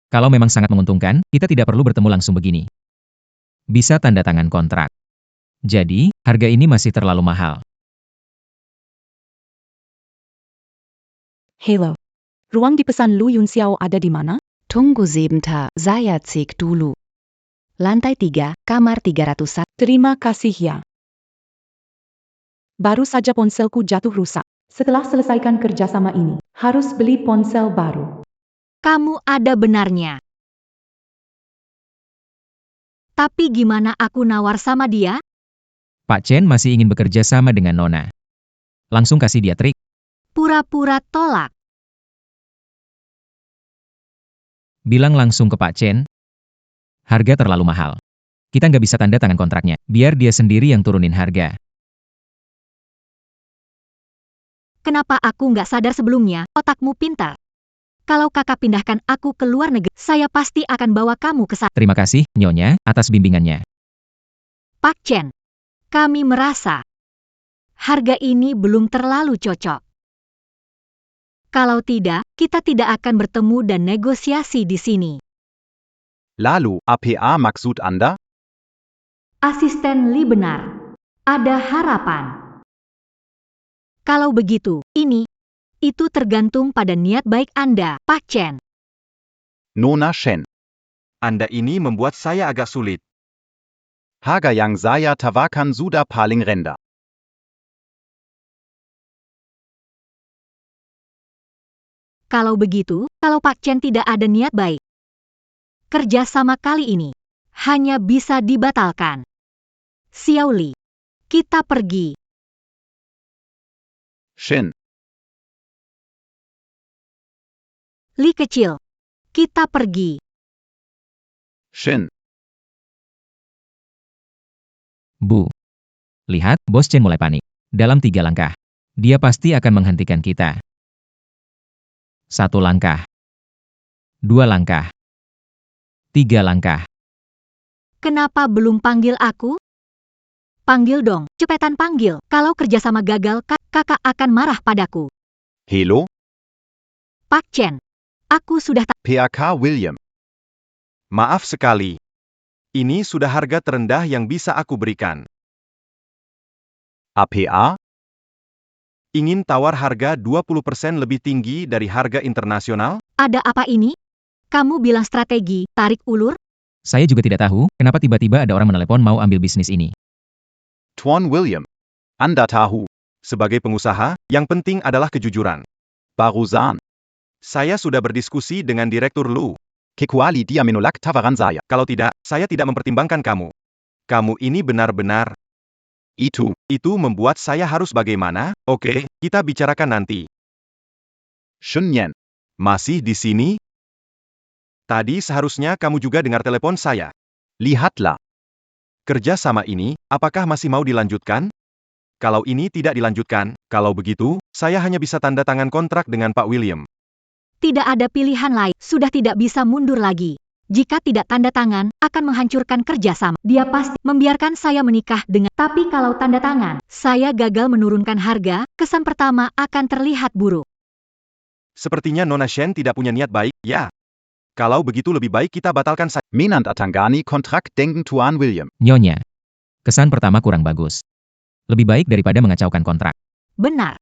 Kalau memang sangat menguntungkan, kita tidak perlu bertemu langsung begini. Bisa tanda tangan kontrak. Jadi, harga ini masih terlalu mahal. Hello. Ruang dipesan Lu Yunxiao ada di mana? Tunggu sebentar, saya cek dulu. Lantai 3, kamar 301. Terima kasih ya. Baru saja ponselku jatuh rusak. Setelah selesaikan kerjasama ini, harus beli ponsel baru. Kamu ada benarnya. Tapi gimana aku nawar sama dia? Pak Chen masih ingin bekerja sama dengan Nona. Langsung kasih dia trik. Pura-pura tolak. Bilang langsung ke Pak Chen. Harga terlalu mahal. Kita nggak bisa tanda tangan kontraknya. Biar dia sendiri yang turunin harga. Kenapa aku nggak sadar sebelumnya? Otakmu pintar. Kalau kakak pindahkan aku ke luar negeri, saya pasti akan bawa kamu ke sana. Terima kasih, Nyonya, atas bimbingannya. Pak Chen, kami merasa harga ini belum terlalu cocok. Kalau tidak, kita tidak akan bertemu dan negosiasi di sini. Lalu, APA maksud Anda? Asisten Li benar. Ada harapan. Kalau begitu, itu tergantung pada niat baik Anda, Pak Chen. Nona Shen. Anda ini membuat saya agak sulit. Harga yang saya tawarkan sudah paling rendah. Kalau begitu, kalau Pak Chen tidak ada niat baik, kerjasama kali ini hanya bisa dibatalkan. Xiao Li, kita pergi. Shen. Li kecil, kita pergi. Shen. Bu. Lihat, Bos Chen mulai panik. Dalam 3 langkah. Dia pasti akan menghentikan kita. 1 langkah. 2 langkah. 3 langkah. Kenapa belum panggil aku? Panggil dong, cepetan panggil. Kalau kerjasama gagal, kakak akan marah padaku. Hello? Pak Chen, aku sudah PAK William. Maaf sekali. Ini sudah harga terendah yang bisa aku berikan. APA? Ingin tawar harga 20% lebih tinggi dari harga internasional? Ada apa ini? Kamu bilang strategi, tarik ulur? Saya juga tidak tahu, kenapa tiba-tiba ada orang menelepon mau ambil bisnis ini. Tuan William. Anda tahu. Sebagai pengusaha, yang penting adalah kejujuran. Barusan. Saya sudah berdiskusi dengan Direktur Lu. Kecuali dia menolak tawaran saya. Kalau tidak, saya tidak mempertimbangkan kamu. Kamu ini benar-benar. Itu membuat saya harus bagaimana? Oke, kita bicarakan nanti. Shunyan. Masih di sini? Tadi seharusnya kamu juga dengar telepon saya. Lihatlah. Kerja sama ini, apakah masih mau dilanjutkan? Kalau ini tidak dilanjutkan, kalau begitu, saya hanya bisa tanda tangan kontrak dengan Pak William. Tidak ada pilihan lain, sudah tidak bisa mundur lagi. Jika tidak tanda tangan, akan menghancurkan kerjasama. Dia pasti membiarkan saya menikah dengan... Tapi kalau tanda tangan, saya gagal menurunkan harga, kesan pertama akan terlihat buruk. Sepertinya Nona Shen tidak punya niat baik, ya. Kalau begitu lebih baik kita batalkan saja. Menandatangani kontrak dengan Tuan William. Nyonya. Kesan pertama kurang bagus. Lebih baik daripada mengacaukan kontrak. Benar.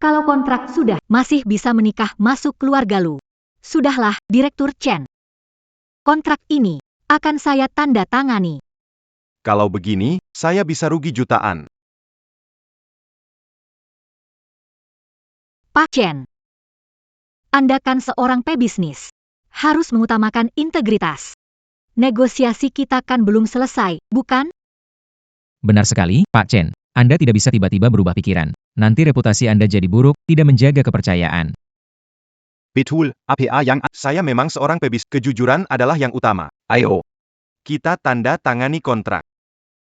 Kalau kontrak sudah, masih bisa menikah masuk keluarga Lu. Sudahlah, Direktur Chen. Kontrak ini akan saya tanda tangani. Kalau begini, saya bisa rugi jutaan. Pak Chen. Anda kan seorang pebisnis. Harus mengutamakan integritas. Negosiasi kita kan belum selesai, bukan? Benar sekali, Pak Chen. Anda tidak bisa tiba-tiba berubah pikiran. Nanti reputasi Anda jadi buruk, tidak menjaga kepercayaan. Betul, apa yang saya memang seorang pebis. Kejujuran adalah yang utama. Ayo. Kita tanda tangani kontrak.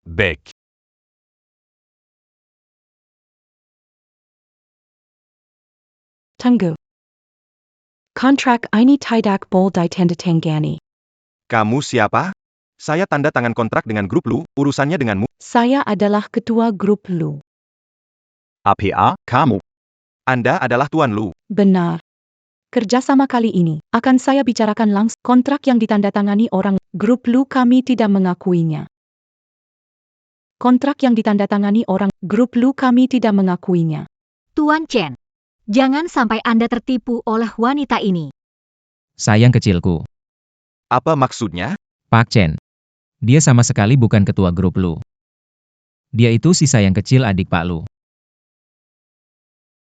Baik. Tunggu. Kontrak ini tidak boleh ditandatangani. Kamu siapa? Saya tanda tangan kontrak dengan grup Lu, urusannya denganmu. Saya adalah ketua grup Lu. Apa, kamu? Anda adalah Tuan Lu. Benar. Kerjasama kali ini akan saya bicarakan langsung. Kontrak yang ditandatangani orang grup Lu kami tidak mengakuinya. Kontrak yang ditandatangani orang grup Lu kami tidak mengakuinya. Tuan Chen, jangan sampai Anda tertipu oleh wanita ini. Sayang kecilku. Apa maksudnya? Pak Chen. Dia sama sekali bukan ketua grup Lu. Dia itu si sayang kecil adik Pak Lu.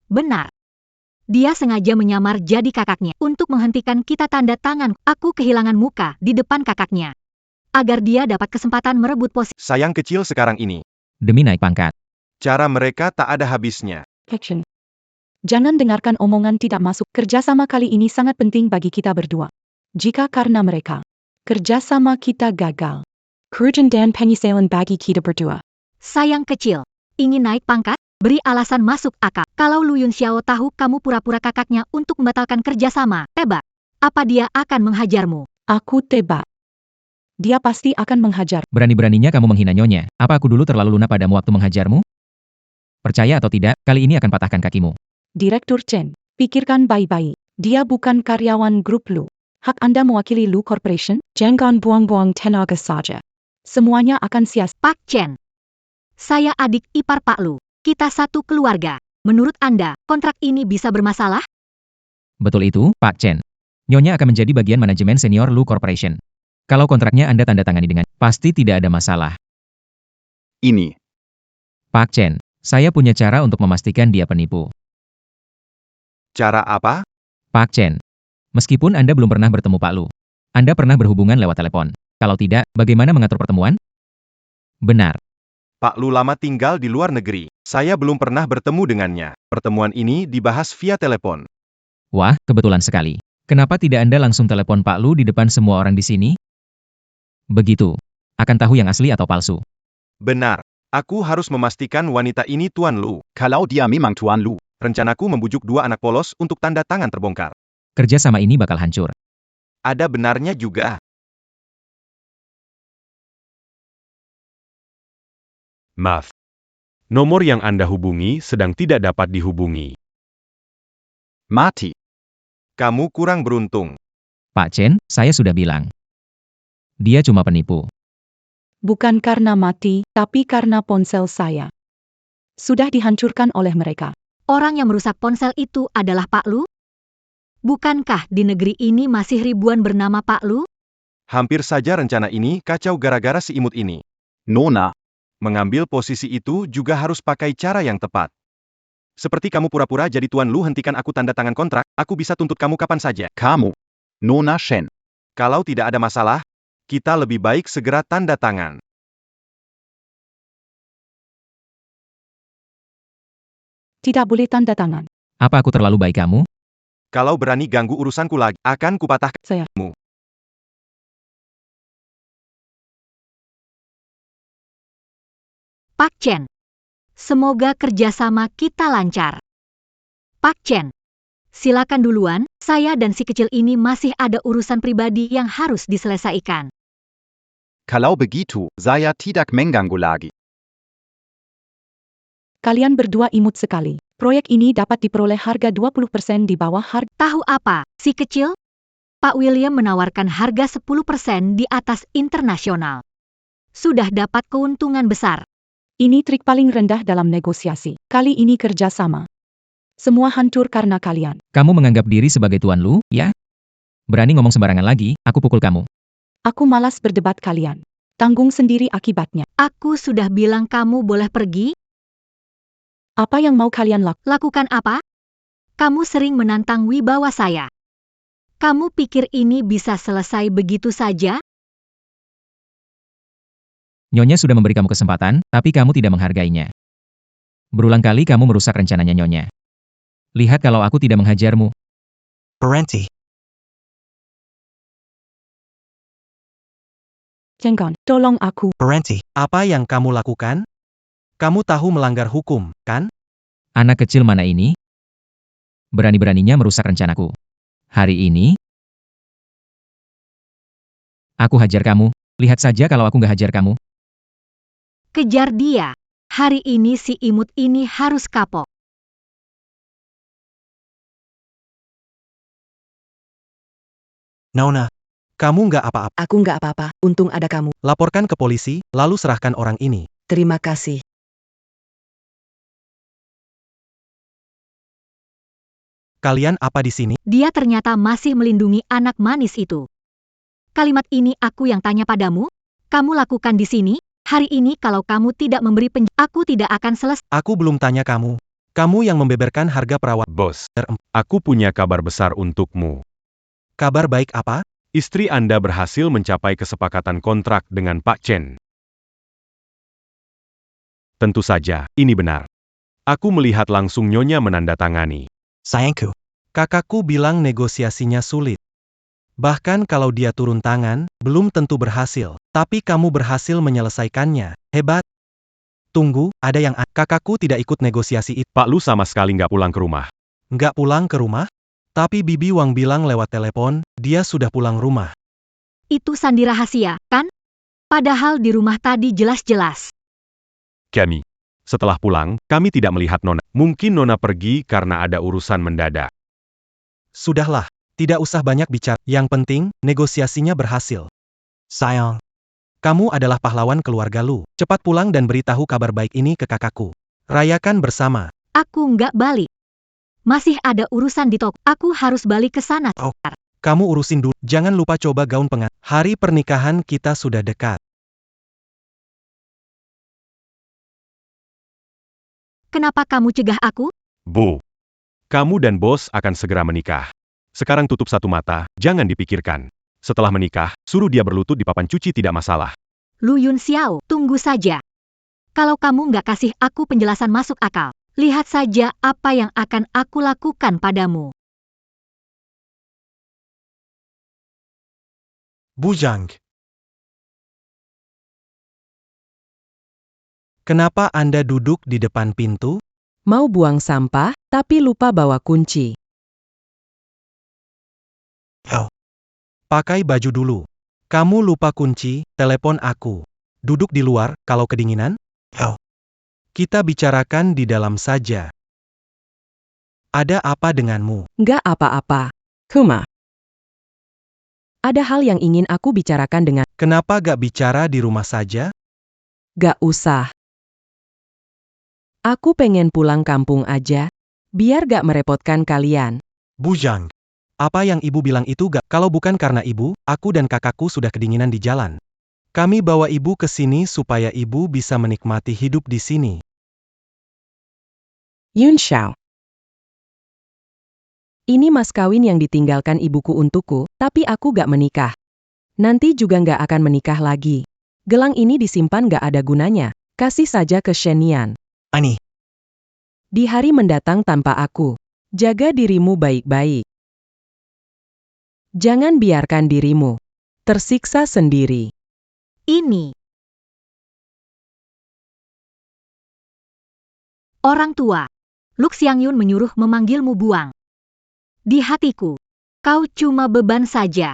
Benar. Dia sengaja menyamar jadi kakaknya untuk menghentikan kita tanda tangan. Aku kehilangan muka di depan kakaknya. Agar dia dapat kesempatan merebut posisi. Sayang kecil sekarang ini. Demi naik pangkat. Cara mereka tak ada habisnya. Action. Jangan dengarkan omongan tidak masuk. Kerjasama kali ini sangat penting bagi kita berdua. Jika karena mereka, kerjasama kita gagal. Kerugian dan penyesalan bagi kita berdua. Sayang kecil, ingin naik pangkat? Beri alasan masuk akal. Kalau Lu Yunxiao tahu kamu pura-pura kakaknya untuk membatalkan kerjasama, tebak. Apa dia akan menghajarmu? Aku tebak. Dia pasti akan menghajar. Berani-beraninya kamu menghina Nyonya. Apa aku dulu terlalu lunak padamu waktu menghajarmu? Percaya atau tidak, kali ini akan patahkan kakimu. Direktur Chen, pikirkan baik-baik. Dia bukan karyawan grup Lu. Hak Anda mewakili Lu Corporation? Jangan buang-buang tenaga saja. Semuanya akan sia-sia. Pak Chen. Saya adik ipar Pak Lu. Kita satu keluarga. Menurut Anda, kontrak ini bisa bermasalah? Betul itu, Pak Chen. Nyonya akan menjadi bagian manajemen senior Lu Corporation. Kalau kontraknya Anda tanda tangani dengan, pasti tidak ada masalah. Ini. Pak Chen, saya punya cara untuk memastikan dia penipu. Cara apa? Pak Chen, meskipun Anda belum pernah bertemu Pak Lu, Anda pernah berhubungan lewat telepon. Kalau tidak, bagaimana mengatur pertemuan? Benar. Pak Lu lama tinggal di luar negeri. Saya belum pernah bertemu dengannya. Pertemuan ini dibahas via telepon. Wah, kebetulan sekali. Kenapa tidak Anda langsung telepon Pak Lu di depan semua orang di sini? Begitu. Akan tahu yang asli atau palsu. Benar. Aku harus memastikan wanita ini Tuan Lu. Kalau dia memang Tuan Lu, rencanaku membujuk dua anak polos untuk tanda tangan terbongkar. Kerja sama ini bakal hancur. Ada benarnya juga. Maaf. Nomor yang Anda hubungi sedang tidak dapat dihubungi. Mati. Kamu kurang beruntung. Pak Chen, saya sudah bilang. Dia cuma penipu. Bukan karena mati, tapi karena ponsel saya. Sudah dihancurkan oleh mereka. Orang yang merusak ponsel itu adalah Pak Lu? Bukankah di negeri ini masih ribuan bernama Pak Lu? Hampir saja rencana ini kacau gara-gara si imut ini. Nona. Mengambil posisi itu juga harus pakai cara yang tepat. Seperti kamu pura-pura jadi Tuan Lu, hentikan aku tanda tangan kontrak, aku bisa tuntut kamu kapan saja. Kamu. Nona Shen. Kalau tidak ada masalah, kita lebih baik segera tanda tangan. Tidak boleh tanda tangan. Apa aku terlalu baik kamu? Kalau berani ganggu urusanku lagi, akan kupatahkan Saya. kamu. Pak Chen. Semoga kerjasama kita lancar. Pak Chen. Silakan duluan, saya dan si kecil ini masih ada urusan pribadi yang harus diselesaikan. Kalau begitu, saya tidak mengganggu lagi. Kalian berdua imut sekali. Proyek ini dapat diperoleh harga 20% di bawah harga. Tahu apa, si kecil? Pak William menawarkan harga 10% di atas internasional. Sudah dapat keuntungan besar. Ini trik paling rendah dalam negosiasi. Kali ini kerjasama. Semua hancur karena kalian. Kamu menganggap diri sebagai Tuan Lu, ya? Berani ngomong sembarangan lagi, aku pukul kamu. Aku malas berdebat kalian. Tanggung sendiri akibatnya. Aku sudah bilang kamu boleh pergi. Apa yang mau kalian lakukan? Lakukan apa? Kamu sering menantang wibawa saya. Kamu pikir ini bisa selesai begitu saja? Nyonya sudah memberi kamu kesempatan, tapi kamu tidak menghargainya. Berulang kali kamu merusak rencananya Nyonya. Lihat kalau aku tidak menghajarmu. Parenti. Jenggon, tolong aku. Parenti. Apa yang kamu lakukan? Kamu tahu melanggar hukum, kan? Anak kecil mana ini? Berani-beraninya merusak rencanaku. Hari ini, aku hajar kamu. Lihat saja kalau aku nggak hajar kamu. Kejar dia. Hari ini si imut ini harus kapok. Nona. Kamu nggak apa-apa. Aku nggak apa-apa, untung ada kamu. Laporkan ke polisi, lalu serahkan orang ini. Terima kasih. Kalian apa di sini? Dia ternyata masih melindungi anak manis itu. Kalimat ini aku yang tanya padamu. Kamu lakukan di sini. Hari ini kalau kamu tidak memberi aku tidak akan selesai. Aku belum tanya kamu. Kamu yang membeberkan harga perawat. Bos, aku punya kabar besar untukmu. Kabar baik apa? Istri Anda berhasil mencapai kesepakatan kontrak dengan Pak Chen. Tentu saja, ini benar. Aku melihat langsung Nyonya menandatangani. Sayangku. Kakakku bilang negosiasinya sulit. Bahkan kalau dia turun tangan, belum tentu berhasil. Tapi kamu berhasil menyelesaikannya. Hebat. Tunggu, ada yang kakakku tidak ikut negosiasi itu. Pak Lu sama sekali nggak pulang ke rumah. Nggak pulang ke rumah? Tapi Bibi Wang bilang lewat telepon, dia sudah pulang rumah. Itu sandi rahasia, kan? Padahal di rumah tadi jelas-jelas. Kami. Setelah pulang, kami tidak melihat Nona. Mungkin Nona pergi karena ada urusan mendadak. Sudahlah, tidak usah banyak bicara. Yang penting, negosiasinya berhasil. Sayang. Kamu adalah pahlawan keluarga Lu. Cepat pulang dan beritahu kabar baik ini ke kakakku. Rayakan bersama. Aku nggak balik. Masih ada urusan di toko. Aku harus balik ke sana. Oh, kamu urusin dulu. Jangan lupa coba gaun pengantin. Hari pernikahan kita sudah dekat. Kenapa kamu cegah aku? Bu. Kamu dan bos akan segera menikah. Sekarang tutup satu mata, jangan dipikirkan. Setelah menikah, suruh dia berlutut di papan cuci tidak masalah. Lu Yun Xiao, tunggu saja. Kalau kamu nggak kasih aku penjelasan masuk akal, lihat saja apa yang akan aku lakukan padamu. Bujang. Kenapa Anda duduk di depan pintu? Mau buang sampah, tapi lupa bawa kunci. Oh. Pakai baju dulu. Kamu lupa kunci, telepon aku. Duduk di luar, kalau kedinginan. Oh. Kita bicarakan di dalam saja. Ada apa denganmu? Nggak apa-apa. Kuma. Ada hal yang ingin aku bicarakan dengan... Kenapa gak bicara di rumah saja? Gak usah. Aku pengen pulang kampung aja, biar gak merepotkan kalian. Bujang. Apa yang ibu bilang itu gak? Kalau bukan karena ibu, aku dan kakakku sudah kedinginan di jalan. Kami bawa ibu ke sini supaya ibu bisa menikmati hidup di sini. Yun Xiao. Ini mas kawin yang ditinggalkan ibuku untukku, tapi aku gak menikah. Nanti juga gak akan menikah lagi. Gelang ini disimpan gak ada gunanya, kasih saja ke Shenian. Ani. Di hari mendatang tanpa aku, jaga dirimu baik-baik. Jangan biarkan dirimu tersiksa sendiri. Ini. Orang tua. Lu Xiangyun menyuruh memanggilmu Buang. Di hatiku, kau cuma beban saja.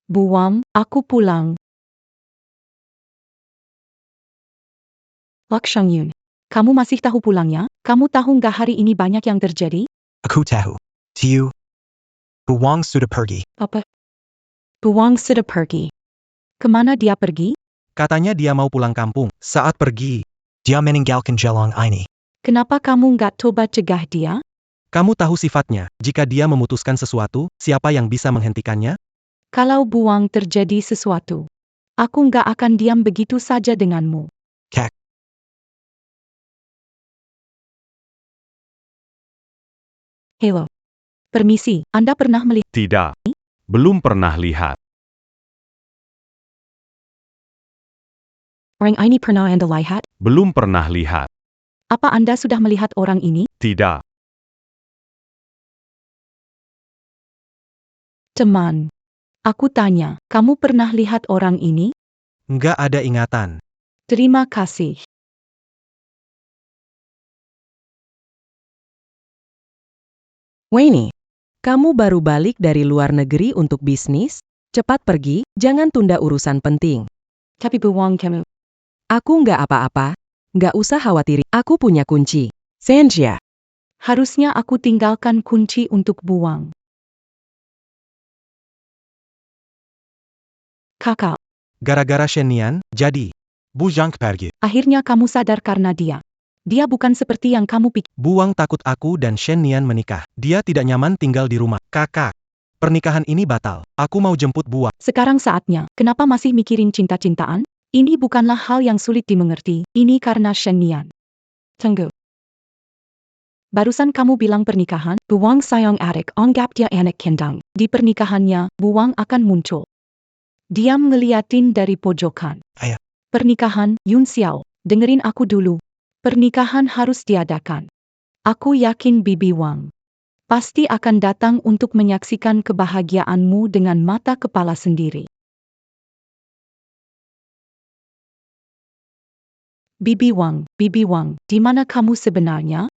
Buang, aku pulang. Lak Shangyun, kamu masih tahu pulangnya? Kamu tahu nggak hari ini banyak yang terjadi? Aku tahu. Tiu. Buwang sudah pergi. Apa? Buang sudah pergi. Kemana dia pergi? Katanya dia mau pulang kampung. Saat pergi, Dia meninggalkan Jelong ini. Kenapa kamu nggak coba cegah dia? kamu tahu sifatnya. Jika dia memutuskan sesuatu, siapa yang bisa menghentikannya? Kalau Buang terjadi sesuatu, aku nggak akan diam begitu saja denganmu. Kak. Halo. Permisi, Anda pernah melihat? Tidak. Belum pernah lihat. Orang ini pernah Anda lihat? Belum pernah lihat. Apa Anda sudah melihat orang ini? Tidak. Teman. Aku tanya, kamu pernah lihat orang ini? Nggak ada ingatan. Terima kasih. Wayne, kamu baru balik dari luar negeri untuk bisnis? Cepat pergi, jangan tunda urusan penting. Tapi Buang kamu. Aku nggak apa-apa. Nggak usah khawatir, aku punya kunci. Senjia. Harusnya aku tinggalkan kunci untuk Buang. Kakak, Gara-gara Shen jadi. Bujang pergi. akhirnya kamu sadar karena dia. Dia bukan seperti yang kamu pikir. Buang takut aku dan Shen menikah. Dia tidak nyaman tinggal di rumah. Kakak, pernikahan ini batal. Aku mau jemput Buang. Sekarang saatnya, kenapa masih mikirin cinta-cintaan? Ini bukanlah hal yang sulit dimengerti. Ini karena Shen Nian. Tunggu. Barusan kamu bilang pernikahan, Buang sayang adik, anggap dia anak kendang. Di pernikahannya, Buang akan muncul. Dia ngeliatin dari pojokan. Ayah. Pernikahan, Yun Xiao, dengerin aku dulu. Pernikahan harus diadakan. Aku yakin Bibi Wang pasti akan datang untuk menyaksikan kebahagiaanmu dengan mata kepala sendiri. Bibi Wang, di mana kamu sebenarnya?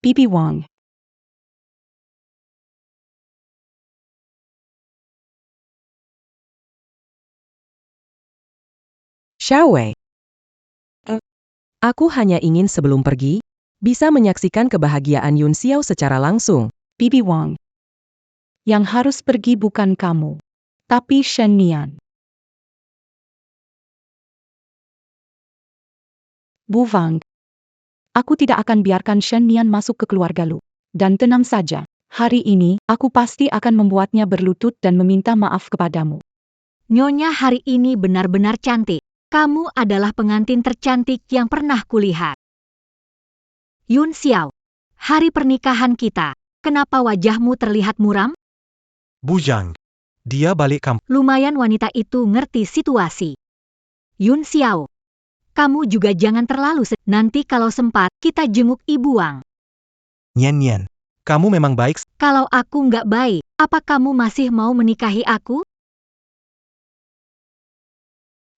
Bibi Wang. Xiaowei. Aku hanya ingin sebelum pergi, bisa menyaksikan kebahagiaan Yun Xiao secara langsung. Bibi Wang. Yang harus pergi bukan kamu, tapi Shen Nian. Bu Wang. Aku tidak akan biarkan Shen Nian masuk ke keluarga Lu. Dan tenang saja, hari ini, aku pasti akan membuatnya berlutut dan meminta maaf kepadamu. Nyonya hari ini benar-benar cantik. Kamu adalah pengantin tercantik yang pernah kulihat. Yun Xiao, hari pernikahan kita, kenapa wajahmu terlihat muram? Bujang. Dia balik kampung. Lumayan wanita itu ngerti situasi. Yun Xiao, kamu juga jangan terlalu nanti kalau sempat, kita jenguk Ibu Wang. Nyen. Kamu memang baik. Kalau aku nggak baik, apa kamu masih mau menikahi aku?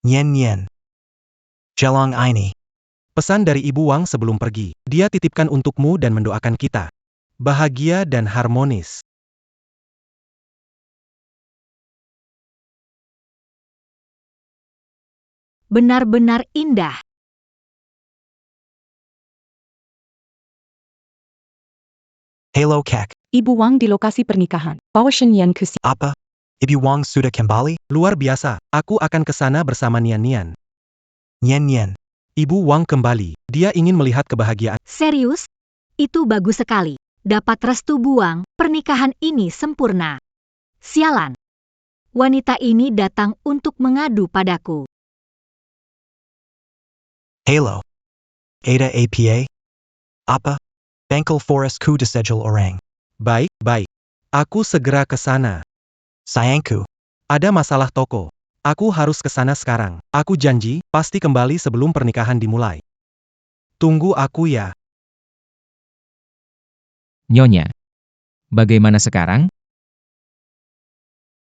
Nyen. Jelong ini. Pesan dari Ibu Wang sebelum pergi. Dia titipkan untukmu dan mendoakan kita bahagia dan harmonis. Benar-benar indah. Halo Kak. Ibu Wang di lokasi pernikahan. Bawa Shen Nian ke sini. Apa? Ibu Wang sudah kembali? Luar biasa. Aku akan ke sana bersama Nian. Nyen. Ibu Wang kembali. Dia ingin melihat kebahagiaan. Serius? Itu bagus sekali. Dapat restu Buang, pernikahan ini sempurna. Sialan. Wanita ini datang untuk mengadu padaku. Halo. Ada APA? Apa? Bangkal Forest ku desejul orang. Baik. Aku segera ke sana. Sayangku. Ada masalah toko. Aku harus ke sana sekarang. Aku janji, pasti kembali sebelum pernikahan dimulai. Tunggu aku ya. Nyonya, Bagaimana sekarang?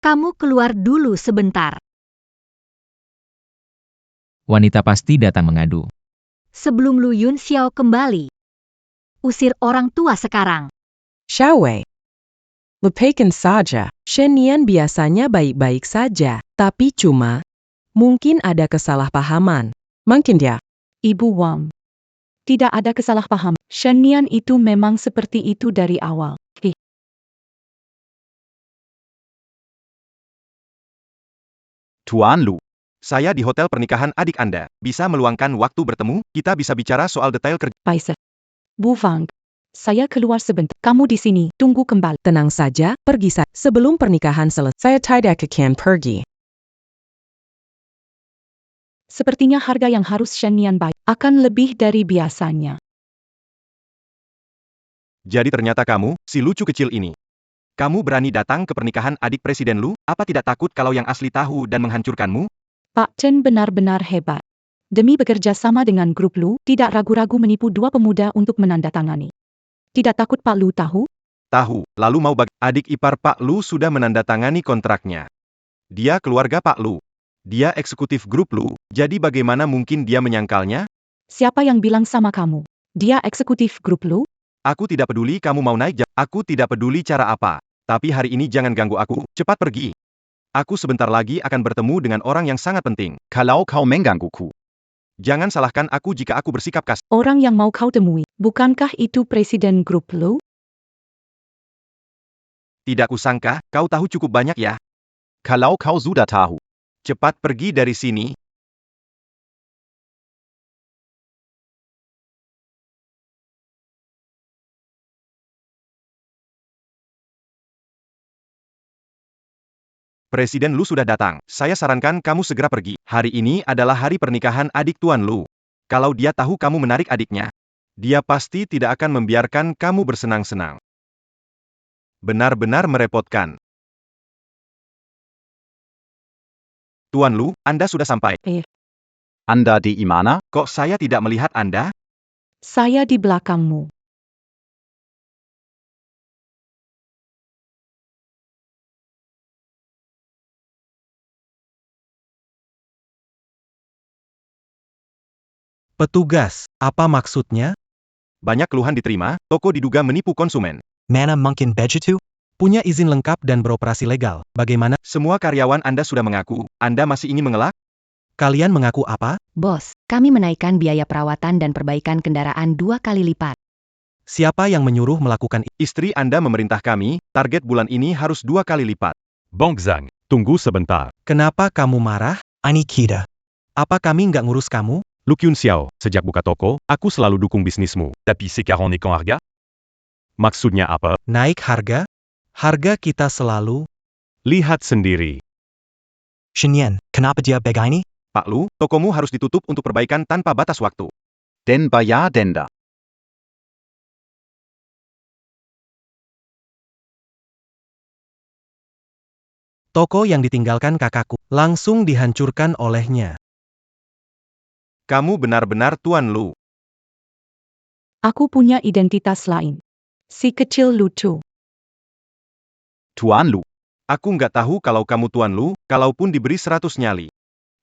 Kamu keluar dulu sebentar. Wanita pasti datang mengadu. Sebelum Lu Yun Xiao kembali. Usir orang tua sekarang. Xiaowei. Lepaskan saja. Shen Nian biasanya baik-baik saja, tapi mungkin ada kesalahpahaman. Mungkin dia. Ibu Wang. Tidak ada kesalahpahaman. Shen Nian itu memang seperti itu dari awal. Tuan Lu, saya di hotel pernikahan adik Anda. Bisa meluangkan waktu bertemu? Kita bisa bicara soal detail kerja. Baik. Bu Wang. Saya keluar sebentar. Kamu di sini. Tunggu kembali. Tenang saja, pergi saja. Sebelum pernikahan selesai, saya tidak akan pergi. Sepertinya harga yang harus Shen Nian bayar akan lebih dari biasanya. Jadi ternyata kamu, si lucu kecil ini. Kamu berani datang ke pernikahan adik Presiden Lu? Apa tidak takut kalau yang asli tahu dan menghancurkanmu? Pak Chen benar-benar hebat. Demi bekerja sama dengan grup Lu, tidak ragu-ragu menipu dua pemuda untuk menandatangani. Tidak takut Pak Lu tahu? Tahu, lalu mau adik ipar Pak Lu sudah menandatangani kontraknya. Dia keluarga Pak Lu. Dia eksekutif grup Lu, jadi bagaimana mungkin dia menyangkalnya? Siapa yang bilang sama kamu? Dia eksekutif grup Lu? Aku tidak peduli kamu mau naik aku tidak peduli cara apa. Tapi hari ini jangan ganggu aku, cepat pergi. Aku sebentar lagi akan bertemu dengan orang yang sangat penting. Kalau kau menggangguku. Jangan salahkan aku jika aku bersikap kasar. Orang yang mau kau temui, bukankah itu presiden grup Lu? Tidak kusangka, kau tahu cukup banyak ya. Kalau kau sudah tahu. Cepat pergi dari sini. Presiden Lu sudah datang. Saya sarankan kamu segera pergi. Hari ini adalah hari pernikahan adik Tuan Lu. Kalau dia tahu kamu menarik adiknya, dia pasti tidak akan membiarkan kamu bersenang-senang. Benar-benar merepotkan. Tuan Lu, Anda sudah sampai. Anda di mana? Kok saya tidak melihat Anda? Saya di belakangmu. Petugas, apa maksudnya? Banyak keluhan diterima, toko diduga menipu konsumen. Mana mungkin begitu? Punya izin lengkap dan beroperasi legal. Bagaimana? Semua karyawan Anda sudah mengaku. Anda masih ingin mengelak? Kalian mengaku apa? Bos, kami menaikkan biaya perawatan dan perbaikan kendaraan 2 kali lipat. Siapa yang menyuruh melakukan itu? Istri Anda memerintah kami, target bulan ini harus 2 kali lipat. Bong Zhang, tunggu sebentar. Kenapa kamu marah? Ini kita. Apa kami nggak ngurus kamu? Lu Yun Xiao, sejak buka toko, aku selalu dukung bisnismu. Tapi sekarang naik harga? Maksudnya apa? Naik harga? Harga kita selalu. Lihat sendiri. Shen Nian, kenapa dia begini? Pak Lu, tokomu harus ditutup untuk perbaikan tanpa batas waktu. Den bayar denda. Toko yang ditinggalkan kakakku langsung dihancurkan olehnya. Kamu benar-benar Tuan Lu. Aku punya identitas lain. Si kecil lucu. Tuan Lu. Aku nggak tahu kalau kamu Tuan Lu, kalaupun diberi 100 nyali.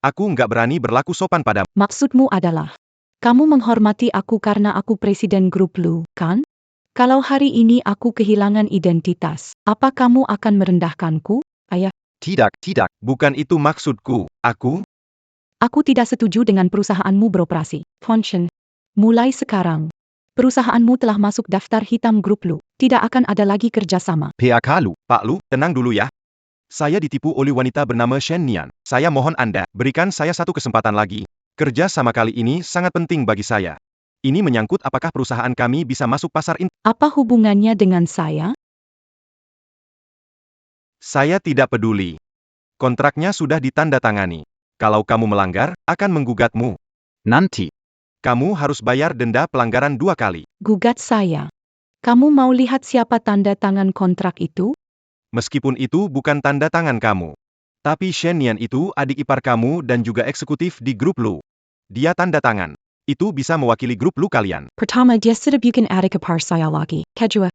Aku nggak berani berlaku sopan padamu. Maksudmu adalah, kamu menghormati aku karena aku presiden grup Lu, kan? Kalau hari ini aku kehilangan identitas, apa kamu akan merendahkanku, ayah? Tidak, bukan itu maksudku. Aku tidak setuju dengan perusahaanmu beroperasi. Function. Mulai sekarang, perusahaanmu telah masuk daftar hitam grup Lu. Tidak akan ada lagi kerjasama. PAK Lu. Pak Lu, tenang dulu ya. Saya ditipu oleh wanita bernama Shen Nian. Saya mohon Anda, berikan saya satu kesempatan lagi. Kerja sama kali ini sangat penting bagi saya. Ini menyangkut apakah perusahaan kami bisa masuk pasar Apa hubungannya dengan saya? Saya tidak peduli. Kontraknya sudah ditandatangani. Kalau kamu melanggar, akan menggugatmu. Nanti. Kamu harus bayar denda pelanggaran 2 kali. Gugat saya. Kamu mau lihat siapa tanda tangan kontrak itu? Meskipun itu bukan tanda tangan kamu. Tapi Shen Nian itu adik ipar kamu dan juga eksekutif di grup Lu. Dia tanda tangan. Itu bisa mewakili grup Lu kalian. Pertama dia sudah bikin adik ipar saya lagi. Kedua,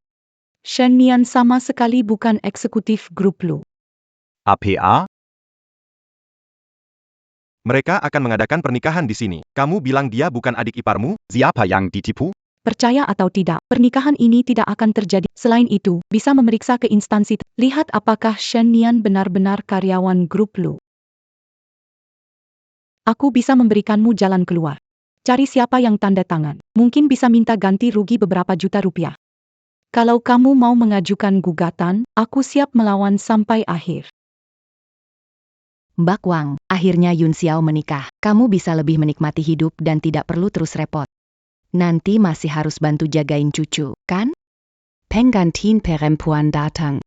Shen Nian sama sekali bukan eksekutif grup Lu. APA? Mereka akan mengadakan pernikahan di sini. Kamu bilang dia bukan adik iparmu? Siapa yang ditipu? Percaya atau tidak, pernikahan ini tidak akan terjadi. Selain itu, bisa memeriksa ke instansi. Lihat apakah Shen Nian benar-benar karyawan grup Lu. Aku bisa memberikanmu jalan keluar. Cari siapa yang tanda tangan. Mungkin bisa minta ganti rugi beberapa juta rupiah. Kalau kamu mau mengajukan gugatan, aku siap melawan sampai akhir. Mbak Wang, akhirnya Yun Xiao menikah. Kamu bisa lebih menikmati hidup dan tidak perlu terus repot. Nanti masih harus bantu jagain cucu, kan? Penggantin perempuan datang.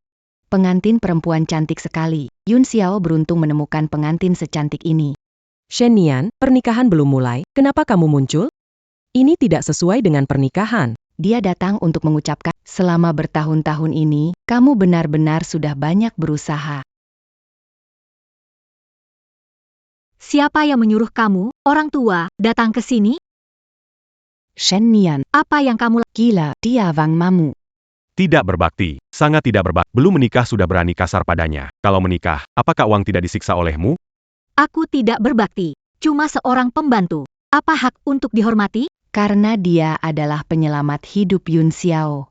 Pengantin perempuan cantik sekali. Yun Xiao beruntung menemukan pengantin secantik ini. Shen Nian, pernikahan belum mulai, kenapa kamu muncul? Ini tidak sesuai dengan pernikahan. Dia datang untuk mengucapkan, selama bertahun-tahun ini, kamu benar-benar sudah banyak berusaha. Siapa yang menyuruh kamu, orang tua, datang ke sini? Shen Nian, Apa yang kamu gila, dia Wang Mamu. Tidak berbakti, sangat tidak berbakti. Belum menikah sudah berani kasar padanya. Kalau menikah, apakah Wang tidak disiksa olehmu? Aku tidak berbakti, cuma seorang pembantu. Apa hak untuk dihormati? Karena dia adalah penyelamat hidup Yun Xiao.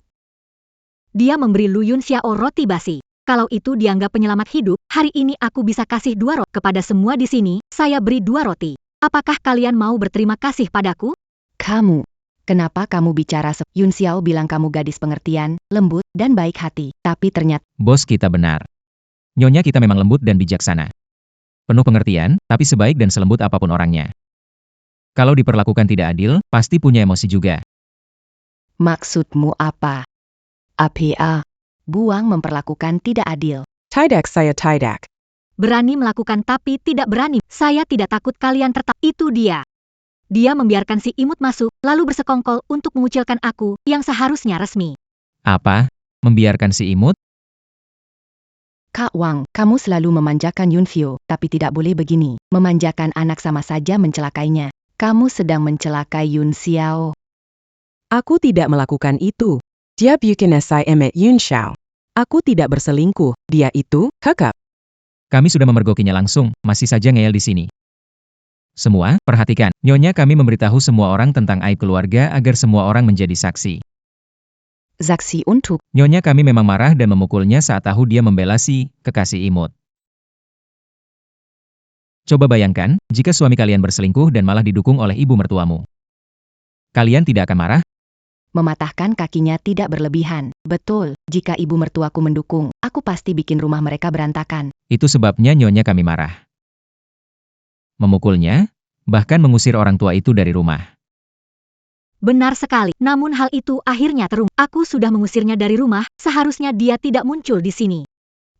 Dia memberi Lu Yun Xiao roti basi. Kalau itu dianggap penyelamat hidup, hari ini aku bisa kasih 2 roti. Kepada semua di sini, saya beri 2 roti. Apakah kalian mau berterima kasih padaku? Kamu, kenapa kamu bicara Yun Xiao bilang kamu gadis pengertian, lembut, dan baik hati. Tapi ternyata, Bos kita benar. Nyonya kita memang lembut dan bijaksana. Penuh pengertian, tapi sebaik dan selembut apapun orangnya. Kalau diperlakukan tidak adil, pasti punya emosi juga. maksudmu apa? APA, Buang memperlakukan tidak adil. Tidak saya tidak. Berani melakukan tapi tidak berani. Saya tidak takut kalian Itu dia. Dia membiarkan si imut masuk, lalu bersekongkol untuk mengucilkan aku, yang seharusnya resmi. Apa? Membiarkan si imut? Kak Wang, kamu selalu memanjakan Yun Xiao, tapi tidak boleh begini. Memanjakan anak sama saja mencelakainya. Kamu sedang mencelakai Yun Xiao. Aku tidak melakukan itu. Dia bukan saya emet Yun Xiao. Aku tidak berselingkuh, dia itu, kakak. Kami sudah memergokinya langsung, masih saja ngeyel di sini. Semua, perhatikan. Nyonya kami memberitahu semua orang tentang aib keluarga agar semua orang menjadi saksi. Saksi untuk, Nyonya kami memang marah dan memukulnya saat tahu dia membela si kekasih imut. Coba bayangkan, jika suami kalian berselingkuh dan malah didukung oleh ibu mertuamu. Kalian tidak akan marah? mematahkan kakinya tidak berlebihan. Betul, jika ibu mertuaku mendukung, aku pasti bikin rumah mereka berantakan. Itu sebabnya nyonya kami marah. Memukulnya, bahkan mengusir orang tua itu dari rumah. Benar sekali, namun hal itu akhirnya terungkap. Aku sudah mengusirnya dari rumah, seharusnya dia tidak muncul di sini.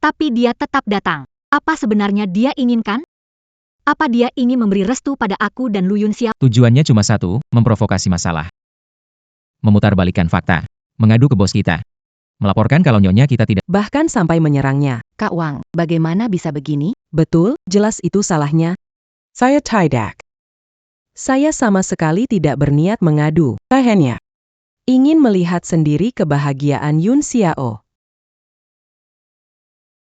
Tapi dia tetap datang. Apa sebenarnya dia inginkan? Apa dia ingin memberi restu pada aku dan Lu Yun Xiao? Tujuannya cuma satu, memprovokasi masalah. Memutarbalikkan fakta. Mengadu ke bos kita. Melaporkan kalau nyonya kita tidak. Bahkan sampai menyerangnya. Kak Wang, bagaimana bisa begini? Betul, jelas itu salahnya. Saya tidak. Saya sama sekali tidak berniat mengadu. Saya hanya ingin melihat sendiri kebahagiaan Yun Xiao.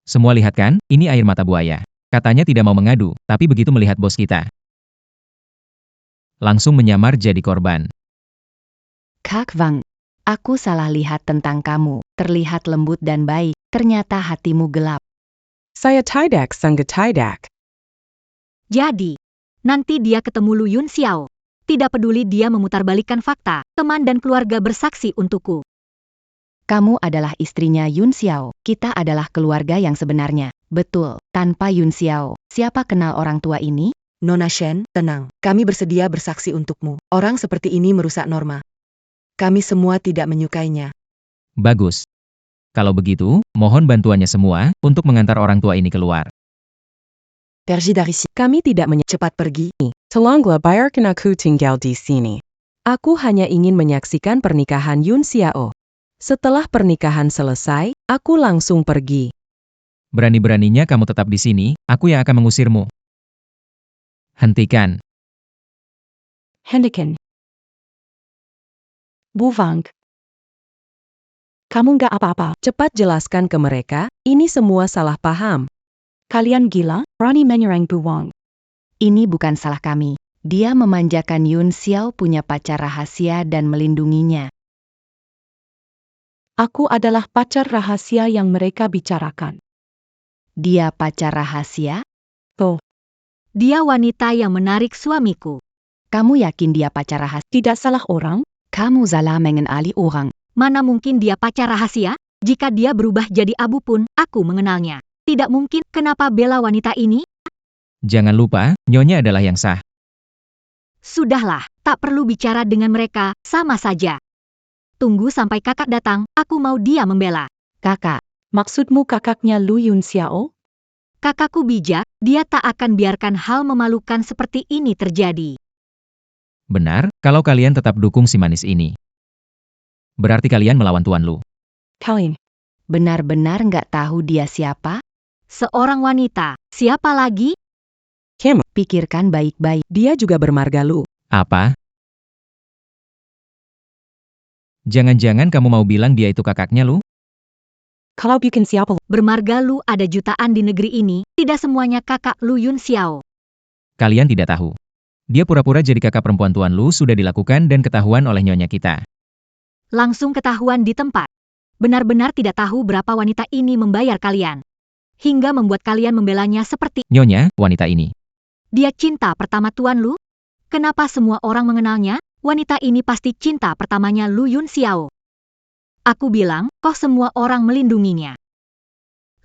Semua lihat kan, ini air mata buaya. Katanya tidak mau mengadu, tapi begitu melihat bos kita, langsung menyamar jadi korban. Kak Wang, aku salah lihat tentang kamu. Terlihat lembut dan baik, ternyata hatimu gelap. Saya tidak sangat tidak. Jadi, nanti dia ketemu Lu Yun Xiao. Tidak peduli dia memutarbalikkan fakta, teman dan keluarga bersaksi untukku. Kamu adalah istrinya Yun Xiao. Kita adalah keluarga yang sebenarnya. Betul, tanpa Yun Xiao, siapa kenal orang tua ini? Nona Shen, tenang. Kami bersedia bersaksi untukmu. Orang seperti ini merusak norma. Kami semua tidak menyukainya. Bagus. Kalau begitu, mohon bantuannya semua, untuk mengantar orang tua ini keluar. Pergi dari sini. Kami tidak Cepat pergi. Tolonglah biarkan aku tinggal di sini. Aku hanya ingin menyaksikan pernikahan Yun Xiao. Setelah pernikahan selesai, aku langsung pergi. Berani-beraninya kamu tetap di sini, aku yang akan mengusirmu. Hentikan. Hentikan. Bu Wang. Kamu nggak apa-apa. Cepat jelaskan ke mereka, ini semua salah paham. Kalian gila? Berani menyerang Bu Wang. Ini bukan salah kami. Dia memanjakan Yun Xiao punya pacar rahasia dan melindunginya. Aku adalah pacar rahasia yang mereka bicarakan. Dia pacar rahasia? Dia wanita yang menarik suamiku. Kamu yakin dia pacar rahasia? Tidak salah orang? Kamu salah mengenali orang. Mana mungkin dia pacar rahasia? Jika dia berubah jadi abu pun, aku mengenalnya. Tidak mungkin, kenapa bela wanita ini? Jangan lupa, Nyonya adalah yang sah. Sudahlah, tak perlu bicara dengan mereka, sama saja. Tunggu sampai kakak datang, aku mau dia membela. Kakak, Maksudmu kakaknya Lu Yun Xiao? Kakakku bijak, dia tak akan biarkan hal memalukan seperti ini terjadi. Benar, kalau kalian tetap dukung si manis ini. Berarti kalian melawan Tuan Lu. Kalian. benar-benar nggak tahu dia siapa? Seorang wanita, siapa lagi? Kim, Pikirkan baik-baik. dia juga bermarga Lu. Apa? Jangan-jangan kamu mau bilang dia itu kakaknya Lu? Kalau bukan siapa? Bermarga Lu ada jutaan di negeri ini, tidak semuanya kakak Lu Yun Xiao. Kalian tidak tahu. Dia pura-pura jadi kakak perempuan Tuan Lu sudah dilakukan dan ketahuan oleh nyonya kita. Langsung ketahuan di tempat. Benar-benar tidak tahu berapa wanita ini membayar kalian. Hingga membuat kalian membelanya seperti Nyonya, wanita ini. dia cinta pertama Tuan Lu. Kenapa semua orang mengenalnya? Wanita ini pasti cinta pertamanya Lu Yun Xiao. Aku bilang, kok semua orang melindunginya.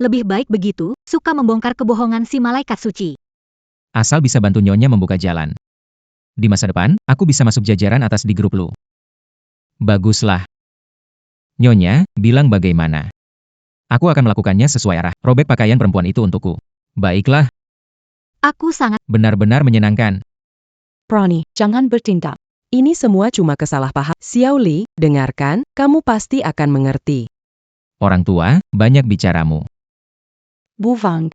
Lebih baik begitu, suka membongkar kebohongan si malaikat suci. Asal bisa bantu nyonya membuka jalan. Di masa depan, aku bisa masuk jajaran atas di grup Lu. Baguslah. Nyonya, bilang bagaimana? Aku akan melakukannya sesuai arah. Robek pakaian perempuan itu untukku. Baiklah, Aku sangat benar-benar menyenangkan. Berani, jangan bertindak. Ini semua cuma kesalahpaham. Xiao Li, dengarkan, kamu pasti akan mengerti. Orang tua, banyak bicaramu. Bu Wang.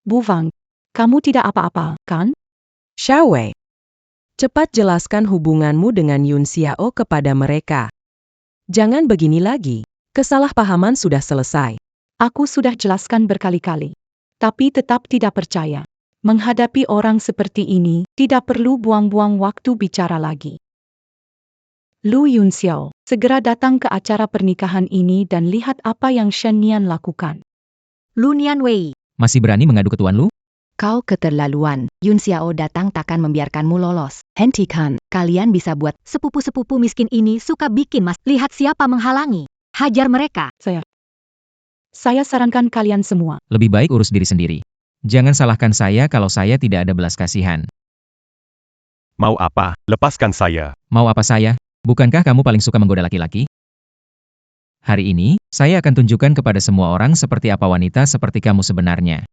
Bu Wang, kamu tidak apa-apa, kan? Xiao Wei, cepat jelaskan hubunganmu dengan Yun Xiao kepada mereka. Jangan begini lagi. Kesalahpahaman sudah selesai. Aku sudah jelaskan berkali-kali. Tapi tetap tidak percaya. Menghadapi orang seperti ini, tidak perlu buang-buang waktu bicara lagi. Lu Yun Xiao, segera datang ke acara pernikahan ini dan lihat apa yang Shen Nian lakukan. Lu Nian Wei. Masih berani mengadu ke Tuan Lu? Kau keterlaluan. Yun Xiao datang takkan membiarkanmu lolos. Hentikan. Kalian bisa buat. Sepupu-sepupu miskin ini suka bikin mas. Lihat siapa menghalangi. Hajar mereka. Saya sarankan kalian semua. Lebih baik urus diri sendiri. Jangan salahkan saya kalau saya tidak ada belas kasihan. Mau apa? Lepaskan saya. Mau apa saya? Bukankah kamu paling suka menggoda laki-laki? Hari ini, saya akan tunjukkan kepada semua orang seperti apa wanita seperti kamu sebenarnya.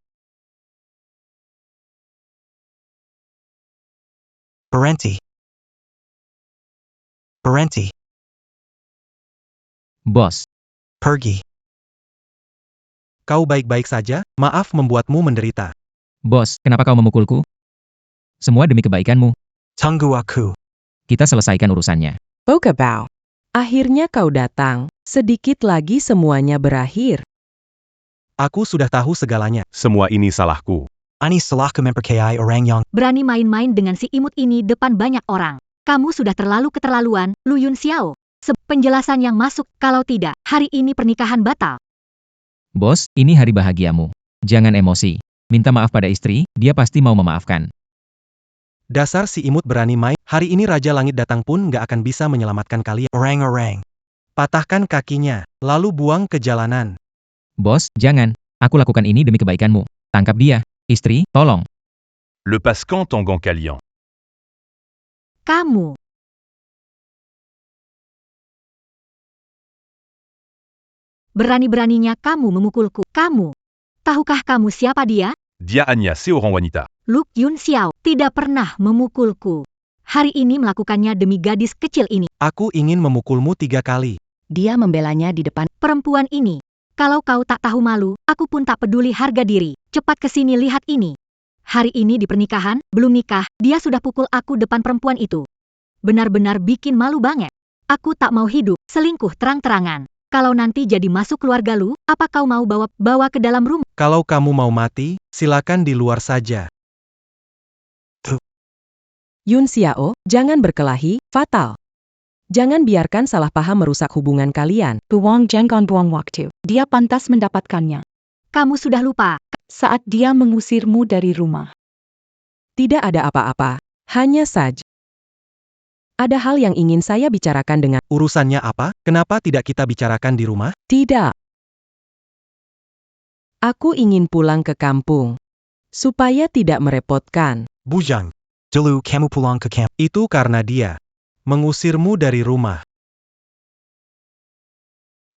Berhenti. Berhenti. Bos, Pergi. Kau baik-baik saja? Maaf membuatmu menderita. bos, kenapa kau memukulku? Semua demi kebaikanmu. Tunggu aku. Kita selesaikan urusannya. Boka Bao. Akhirnya kau datang. Sedikit lagi semuanya berakhir. Aku sudah tahu segalanya. Semua ini salahku. Ani salahku mempercayai orang yang Berani main-main dengan si imut ini depan banyak orang. Kamu sudah terlalu keterlaluan, Lu Yun Xiao. Penjelasan yang masuk, kalau tidak, hari ini pernikahan batal. Bos, ini hari bahagiamu. Jangan emosi. Minta maaf pada istri, dia pasti mau memaafkan. Dasar si imut berani main. Hari ini Raja Langit datang pun nggak akan bisa menyelamatkan kalian. orang-orang. Patahkan kakinya, lalu buang ke jalanan. Bos, jangan. Aku lakukan ini demi kebaikanmu. Tangkap dia. Istri, tolong. Le Pascan Tangan Kalian. Kamu. Berani-beraninya kamu memukulku. Kamu. Tahukah kamu siapa dia? Dia hanya seorang wanita. Lu Yun Xiao tidak pernah memukulku. Hari ini melakukannya demi gadis kecil ini. Aku ingin memukulmu 3 kali. Dia membelanya di depan. Perempuan ini. Kalau kau tak tahu malu, aku pun tak peduli harga diri. Cepat kesini lihat ini. Hari ini di pernikahan, belum nikah, dia sudah pukul aku depan perempuan itu. Benar-benar bikin malu banget. Aku tak mau hidup selingkuh terang-terangan. Kalau nanti jadi masuk keluarga Lu, apa kau mau bawa ke dalam rumah? Kalau kamu mau mati, silakan di luar saja. Yun Xiao, jangan berkelahi, fatal. Jangan biarkan salah paham merusak hubungan kalian. Buang jangan buang waktu. Dia pantas mendapatkannya. Kamu sudah lupa. Saat dia mengusirmu dari rumah. Tidak ada apa-apa, hanya saja. Ada hal yang ingin saya bicarakan dengan... Urusannya apa? Kenapa tidak kita bicarakan di rumah? Tidak. Aku ingin pulang ke kampung. Supaya tidak merepotkan. Bujang. Dulu kamu pulang ke camp. Itu karena dia mengusirmu dari rumah.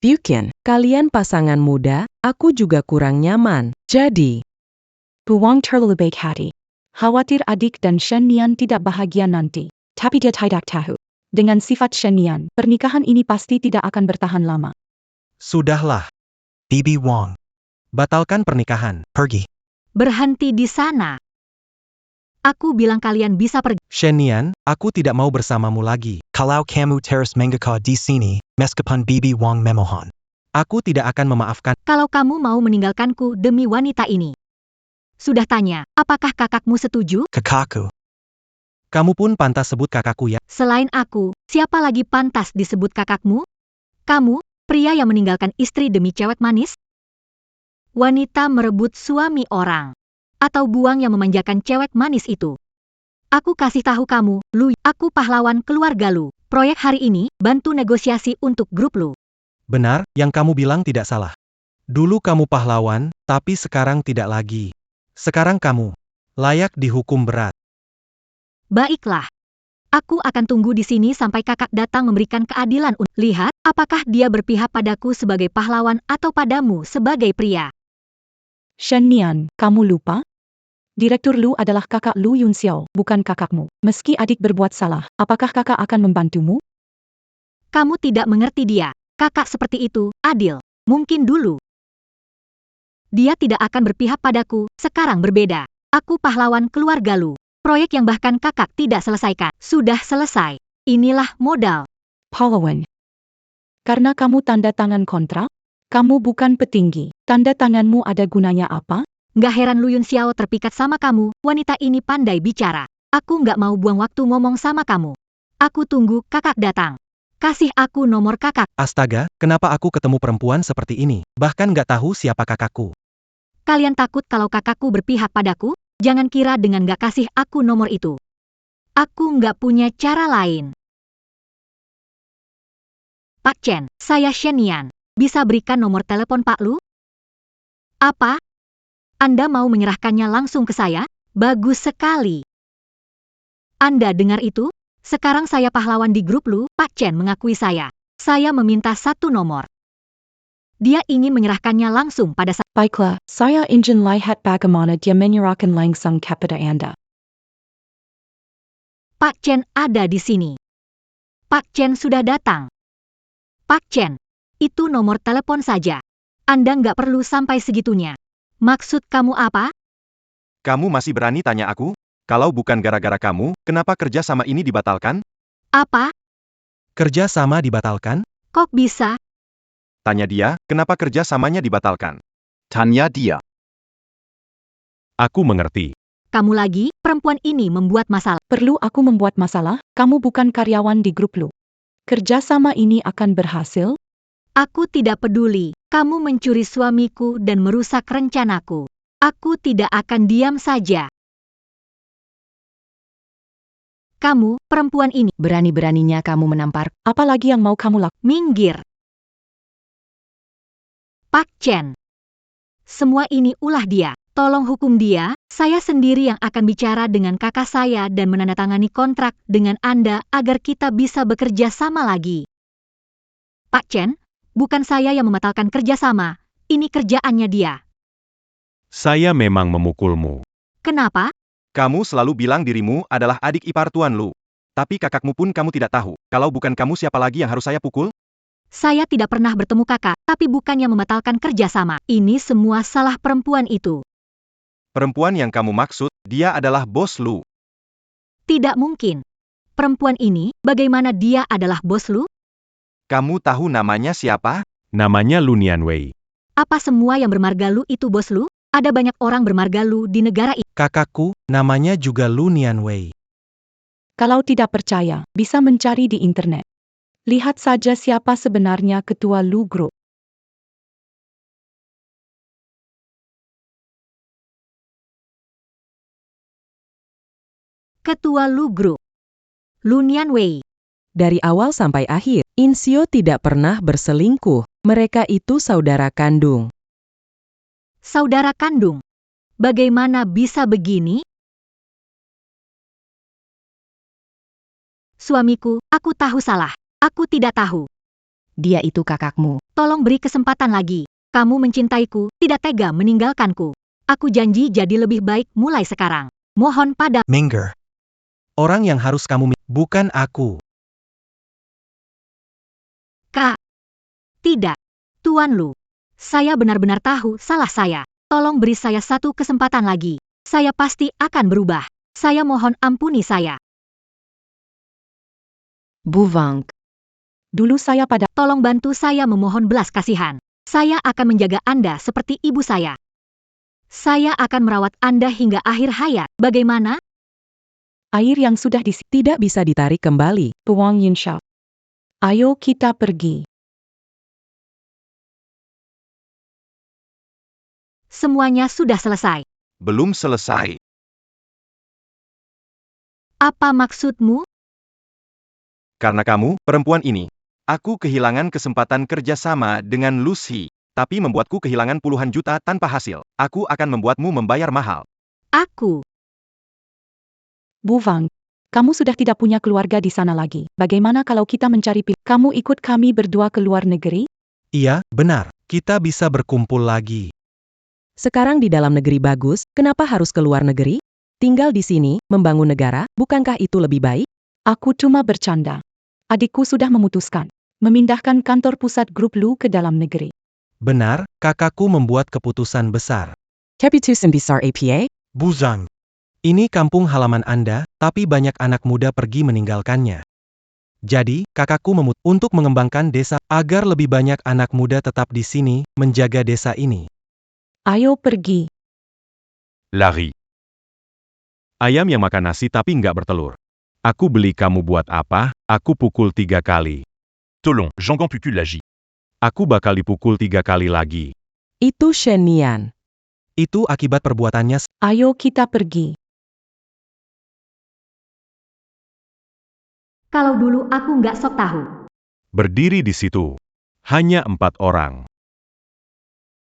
Bukan, kalian pasangan muda, aku juga kurang nyaman. Jadi, Buang terlalu baik hati. Khawatir adik dan Shenian tidak bahagia nanti. Tapi dia tidak tahu. Dengan sifat Shenian, pernikahan ini pasti tidak akan bertahan lama. Sudahlah, Bibi Wong. batalkan pernikahan. Pergi. Berhenti di sana. Aku bilang kalian bisa pergi. Shenian, aku tidak mau bersamamu lagi. Kalau kamu terus mengekor di sini, meskipun Bibi Wong memohon. Aku tidak akan memaafkan. Kalau kamu mau meninggalkanku demi wanita ini. Sudah tanya, apakah kakakmu setuju? Kakaku. Kamu pun pantas sebut kakakku ya. Selain aku, siapa lagi pantas disebut kakakmu? Kamu, pria yang meninggalkan istri demi cewek manis? Wanita merebut suami orang. Atau buang yang memanjakan cewek manis itu. Aku kasih tahu kamu, Lu, aku pahlawan keluarga Lu. Proyek hari ini, bantu negosiasi untuk grup Lu. Benar, yang kamu bilang tidak salah. Dulu kamu pahlawan, tapi sekarang tidak lagi. Sekarang kamu layak dihukum berat. Baiklah. Aku akan tunggu di sini sampai kakak datang memberikan keadilan. Lihat, apakah dia berpihak padaku sebagai pahlawan atau padamu sebagai pria. Shenian, kamu lupa? Direktur Lu adalah kakak Lu Yun Xiao, bukan kakakmu. Meski adik berbuat salah, apakah kakak akan membantumu? Kamu tidak mengerti dia. Kakak seperti itu, adil. Mungkin dulu. Dia tidak akan berpihak padaku, sekarang berbeda. Aku pahlawan keluarga Lu. Proyek yang bahkan kakak tidak selesaikan, sudah selesai. Inilah modal. Pahlawan. Karena kamu tanda tangan kontrak? Kamu bukan petinggi. Tanda tanganmu ada gunanya apa? Nggak heran Lu Yun Xiao terpikat sama kamu, wanita ini pandai bicara. Aku nggak mau buang waktu ngomong sama kamu. Aku tunggu kakak datang. Kasih aku nomor kakak. Astaga, kenapa aku ketemu perempuan seperti ini? Bahkan nggak tahu siapa kakakku. Kalian takut kalau kakakku berpihak padaku? Jangan kira dengan nggak kasih aku nomor itu. Aku nggak punya cara lain. Pak Chen, saya Shenian. Bisa berikan nomor telepon Pak Lu? Apa? Anda mau menyerahkannya langsung ke saya? Bagus sekali. Anda dengar itu? Sekarang saya pahlawan di grup Lu, Pak Chen mengakui saya. Saya meminta satu nomor. Dia ingin menyerahkannya langsung pada saya. Baiklah, saya ingin lihat bagaimana dia menyerahkan langsung kepada Anda. Pak Chen ada di sini. Pak Chen sudah datang. Pak Chen, itu nomor telepon saja. Anda nggak perlu sampai segitunya. Maksud kamu apa? Kamu masih berani tanya aku? Kalau bukan gara-gara kamu, kenapa kerja sama ini dibatalkan? Apa? Kerja sama dibatalkan? Kok bisa? Tanya dia, kenapa kerja samanya dibatalkan? Tanya dia. Aku mengerti. Kamu lagi, perempuan ini membuat masalah. Perlu aku membuat masalah? Kamu bukan karyawan di grup Lu. Kerjasama ini akan berhasil? Aku tidak peduli. Kamu mencuri suamiku dan merusak rencanaku. Aku tidak akan diam saja. Kamu, perempuan ini, Berani-beraninya kamu menampar. Apalagi yang mau kamu lakukan? minggir. Pak Chen. Semua ini ulah dia. Tolong hukum dia, saya sendiri yang akan bicara dengan kakak saya dan menandatangani kontrak dengan Anda agar kita bisa bekerja sama lagi. Pak Chen, bukan saya yang membatalkan kerjasama, ini kerjaannya dia. Saya memang memukulmu. Kenapa? Kamu selalu bilang dirimu adalah adik ipar Tuan Lu. Tapi kakakmu pun kamu tidak tahu. Kalau bukan kamu siapa lagi yang harus saya pukul? Saya tidak pernah bertemu kakak, tapi bukannya membatalkan kerjasama. Ini semua salah perempuan itu. Perempuan yang kamu maksud, dia adalah bos Lu. Tidak mungkin. Perempuan ini, bagaimana dia adalah bos Lu? Kamu tahu namanya siapa? Namanya Lu Nianwei. Apa semua yang bermarga Lu itu bos Lu? Ada banyak orang bermarga Lu di negara ini. Kakakku, namanya juga Lu Nianwei. Kalau tidak percaya, bisa mencari di internet. Lihat saja siapa sebenarnya ketua Lu Group. Ketua Lu Group. Lu Nianwei. Dari awal sampai akhir, Insio tidak pernah berselingkuh. Mereka itu saudara kandung. Saudara kandung. Bagaimana bisa begini? Suamiku, aku tahu salah. Aku tidak tahu. Dia itu kakakmu. Tolong beri kesempatan lagi. Kamu mencintaiku, tidak tega meninggalkanku. Aku janji jadi lebih baik mulai sekarang. Mohon pada Minger. Orang yang harus kamu bukan aku. Kak. Tidak. Tuan Lu. Saya benar-benar tahu salah saya. Tolong beri saya satu kesempatan lagi. Saya pasti akan berubah. Saya mohon ampuni saya. Buvang. Dulu saya pada Tolong bantu saya memohon belas kasihan. Saya akan menjaga Anda seperti ibu saya. Saya akan merawat Anda hingga akhir hayat. Bagaimana? air yang sudah Tidak bisa ditarik kembali. Wang Yinsha. Ayo kita pergi. Semuanya sudah selesai. Belum selesai. Apa maksudmu? Karena kamu, perempuan ini. Aku kehilangan kesempatan kerjasama dengan Lucy, tapi membuatku kehilangan puluhan juta tanpa hasil. Aku akan membuatmu membayar mahal. Aku. Bu Wang, kamu sudah tidak punya keluarga di sana lagi. Bagaimana kalau kita mencari kamu ikut kami berdua ke luar negeri? Iya, benar. Kita bisa berkumpul lagi. Sekarang di dalam negeri bagus, kenapa harus ke luar negeri? Tinggal di sini, membangun negara, bukankah itu lebih baik? Aku cuma bercanda. Adikku sudah memutuskan memindahkan kantor pusat grup Lu ke dalam negeri. Benar, kakakku membuat keputusan besar. Keputusan besar APA? Buzang. Ini kampung halaman Anda, tapi banyak anak muda pergi meninggalkannya. Jadi, kakakku untuk mengembangkan desa, agar lebih banyak anak muda tetap di sini, menjaga desa ini. Ayo pergi. Lari. Ayam yang makan nasi tapi nggak bertelur. Aku beli kamu buat apa? Aku pukul 3 kali. Tolong, j'entends plus l'agi. Aku bakal dipukul 3 kali lagi. Itu Shenian. Itu akibat perbuatannya. Ayo kita pergi. Kalau dulu aku nggak sok tahu. Berdiri di situ. Hanya 4 orang.